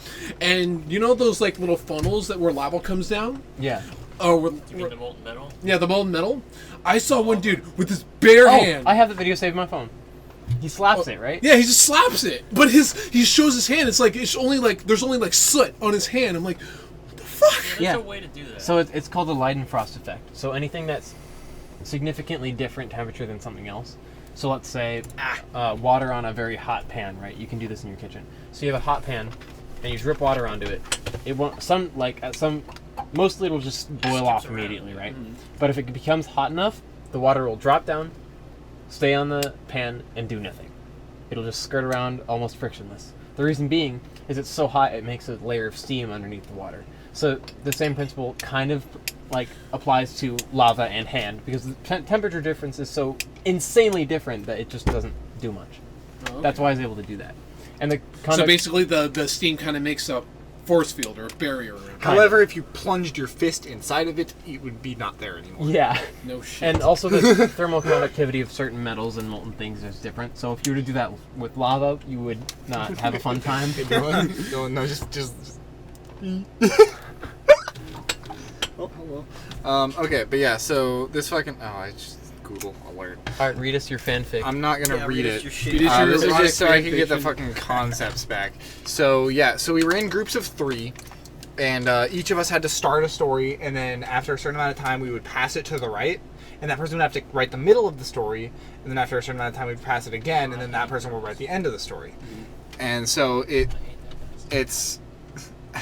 and you know those like little funnels that where lava comes down. Yeah. Oh, You mean the molten metal? yeah, the molten metal. I saw one dude with his bare hand. I have the video saved on my phone. He slaps it, right? Yeah, he just slaps it, but he shows his hand. It's like there's only like soot on his hand. I'm like, what the fuck? There's Yeah. a way to do that. So it's called the Leidenfrost effect. So anything that's significantly different temperature than something else. So let's say water on a very hot pan, right? You can do this in your kitchen. So you have a hot pan, and you drip water onto it. It won't mostly it'll just boil off immediately, right? Mm-hmm. But if it becomes hot enough, the water will drop down, stay on the pan, and do nothing. It'll just skirt around almost frictionless. The reason being is it's so hot it makes a layer of steam underneath the water. So the same principle kind of like applies to lava and hand, because the temperature difference is so insanely different that it just doesn't do much. Oh, okay. That's why I was able to do that. And so basically the steam kind of makes a force field or a barrier. However, if you plunged your fist inside of it, it would be not there anymore. Yeah. No shit. And also the thermal conductivity of certain metals and molten things is different. So if you were to do that with lava, you would not have a fun time. No, just... Oh, hello. Okay, but yeah, so this fucking... Oh, I just... Google alert. Alright, read us your fanfic. I'm not gonna read it. This is just so I can get the fucking concepts back. So, yeah, so we were in groups of 3, and each of us had to start a story, and then after a certain amount of time, we would pass it to the right, and that person would have to write the middle of the story, and then after a certain amount of time, we'd pass it again, and then that person would write the end of the story. And so it's... I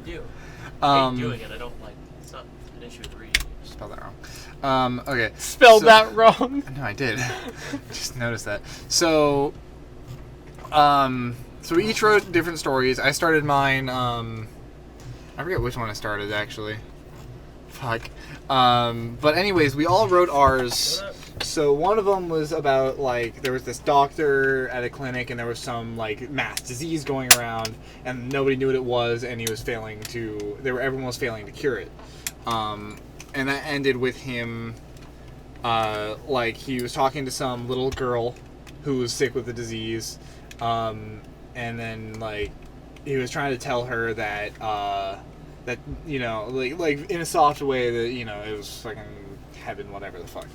do. I hate doing it. I don't like... It's not an issue with reading. Spelled that wrong. Okay. Spelled that wrong. No, I did. Just noticed that. So we each wrote different stories. I started mine, I forget which one I started, actually. Fuck. But anyways, we all wrote ours. So one of them was about, like, there was this doctor at a clinic, and there was some, like, mass disease going around, and nobody knew what it was, and he was everyone was failing to cure it. And that ended with him, like, he was talking to some little girl who was sick with the disease, and then, like, he was trying to tell her that, you know, like, in a soft way that, you know, it was fucking heaven, whatever the fuck.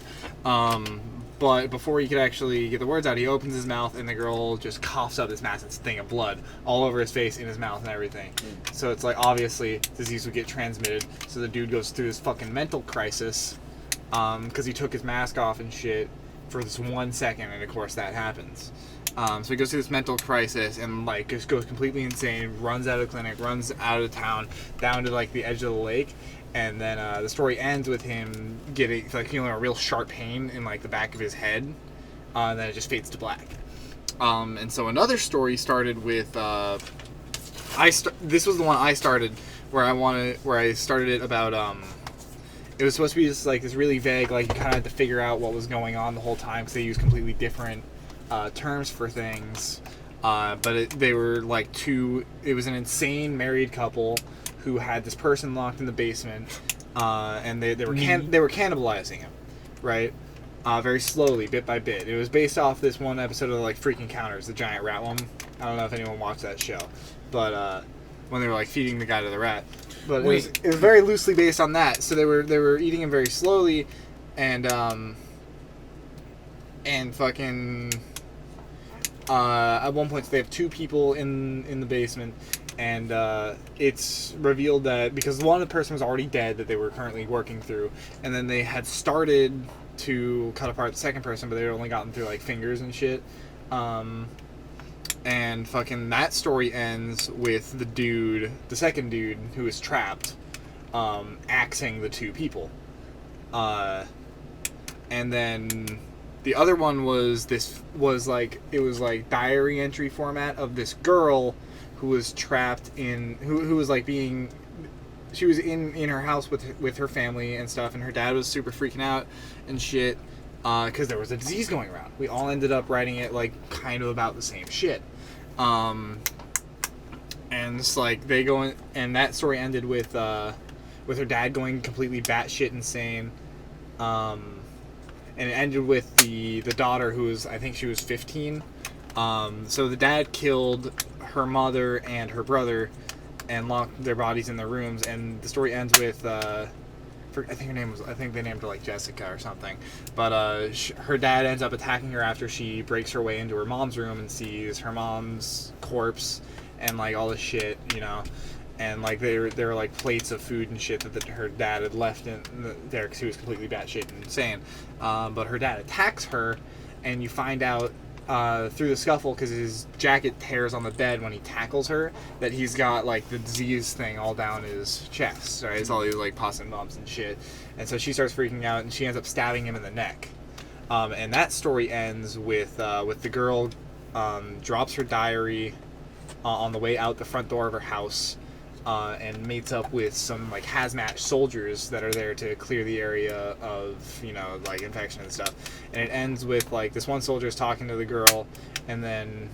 But before he could actually get the words out, he opens his mouth, and the girl just coughs up this massive thing of blood all over his face, in his mouth, and everything. So it's like, obviously, disease would get transmitted. So the dude goes through this fucking mental crisis, because he took his mask off and shit for this 1 second, and of course that happens. So he goes through this mental crisis, and, like, just goes completely insane, runs out of the clinic, runs out of town, down to, like, the edge of the lake. And then the story ends with him getting, like, feeling a real sharp pain in, like, the back of his head. And then it just fades to black. And so another story started with, this was the one I started, where I started it about, it was supposed to be just, like, this really vague, like, you kind of had to figure out what was going on the whole time, because they used completely different terms for things. But they were, like, it was an insane married couple who had this person locked in the basement, and they were cannibalizing him, right? Very slowly, bit by bit. It was based off this one episode of, like, Freak Encounters, the giant rat one. I don't know if anyone watched that show, but when they were, like, feeding the guy to the rat. But it was very loosely based on that. So they were eating him very slowly, and fucking at one point, so they have 2 people in the basement. And it's revealed that because one person was already dead that they were currently working through, and then they had started to cut apart the second person, but they had only gotten through, like, fingers and shit. And fucking that story ends with the second dude who is trapped, axing the 2 people. And then the other one was diary entry format of this girl who was trapped who was, like, she was in her house with her family and stuff, and her dad was super freaking out and shit, because there was a disease going around. We all ended up writing it, like, kind of about the same shit. And it's like, they go in, and that story ended with her dad going completely batshit insane, and it ended with the daughter who was, I think she was 15. So the dad killed her mother and her brother and locked their bodies in their rooms, and the story ends with I think they named her, like, Jessica or something, but her dad ends up attacking her after she breaks her way into her mom's room and sees her mom's corpse and, like, all this shit, you know, and like there were like plates of food and shit that her dad had left in there because he was completely batshit insane. But her dad attacks her, and you find out through the scuffle, because his jacket tears on the bed when he tackles her, that he's got like the disease thing all down his chest. Right, it's all these like pus and bumps and shit. And so she starts freaking out, and she ends up stabbing him in the neck. And that story ends with the girl drops her diary on the way out the front door of her house, and meets up with some like hazmat soldiers that are there to clear the area of, you know, like infection and stuff. And it ends with like this one soldier is talking to the girl, and then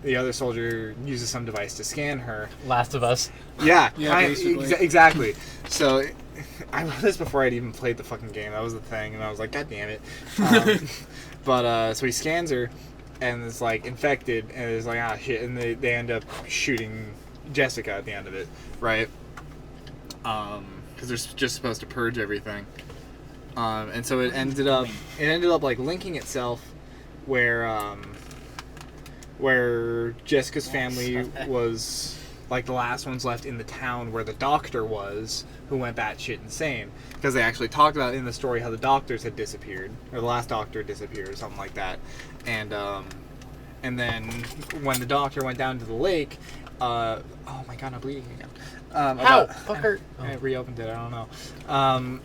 the other soldier uses some device to scan her. Last of Us. Yeah, basically. Exactly. So I wrote this before I'd even played the fucking game. That was the thing, and I was like, God damn it. But so he scans her, and it's like infected, and it's like, ah shit, and they end up shooting Jessica at the end of it, right? Because they're just supposed to purge everything. And so it ended up like linking itself where Jessica's family was like the last ones left in the town where the doctor was, who went batshit insane, because they actually talked about in the story how the doctors had disappeared, or the last doctor disappeared, or something like that. And then when the doctor went down to the lake, oh my god, I'm bleeding again. How? Fucker. I reopened it. I don't know.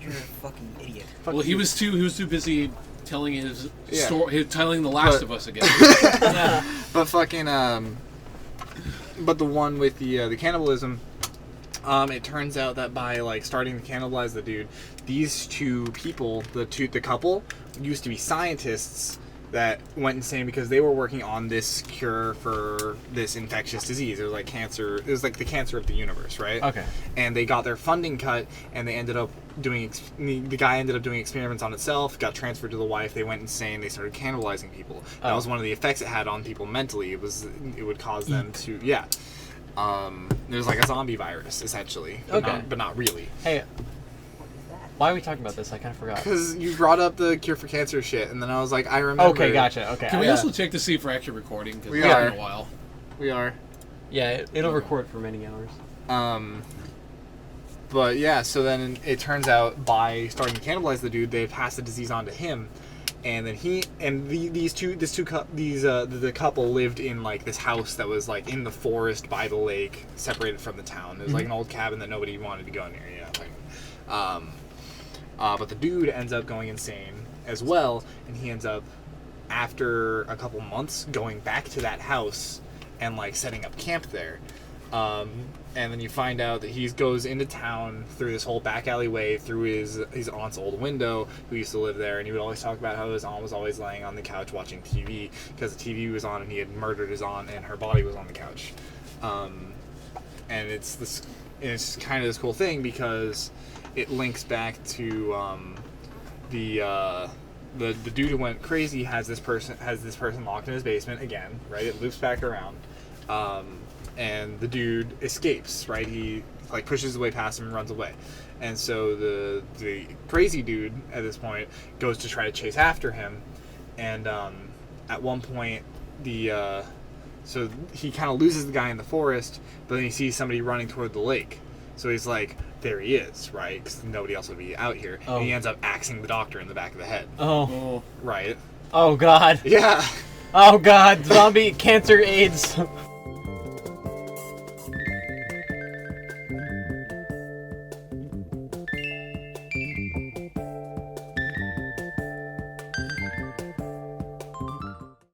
You're a fucking idiot. Well, he was too busy telling his Yeah. story, telling The Last of Us again. But fucking but the one with the cannibalism, it turns out that by like starting to cannibalize the dude, these two people, the couple, used to be scientists that went insane because they were working on this cure for this infectious disease. It was like cancer. It was like the cancer of the universe, right? Okay. And they got their funding cut, and they ended up doing. The guy ended up doing experiments on itself. Got transferred to the wife. They went insane. They started cannibalizing people. That was one of the effects it had on people mentally. It would cause them to it was like a zombie virus essentially. But not really. Hey, why are we talking about this? I kind of forgot. Because you brought up the cure for cancer shit, and then I was like, I remember. Okay, gotcha. Okay. Can we also check to see if we're actually recording? Because We it's are. been a while. We are. Yeah, it'll record for many hours. But yeah, so then it turns out by starting to cannibalize the dude, they passed the disease on to him, and then the couple lived in like this house that was like in the forest by the lake, separated from the town. It was like an old cabin that nobody wanted to go near. You know, but the dude ends up going insane as well, and he ends up, after a couple months, going back to that house and like setting up camp there. And then you find out that he goes into town through this whole back alleyway through his aunt's old window, who used to live there, and he would always talk about how his aunt was always laying on the couch watching TV because the TV was on and he had murdered his aunt and her body was on the couch. And it's kind of this cool thing because it links back to the dude who went crazy has this person locked in his basement again, right? It loops back around. And the dude escapes, right? He like pushes his way past him and runs away. And so the crazy dude at this point goes to try to chase after him. And at one point so he kind of loses the guy in the forest, but then he sees somebody running toward the lake. So he's like, there he is, right? Because nobody else would be out here. Oh. And he ends up axing the doctor in the back of the head. Oh. Right? Oh, God. Yeah. Oh, God. Zombie, cancer, AIDS.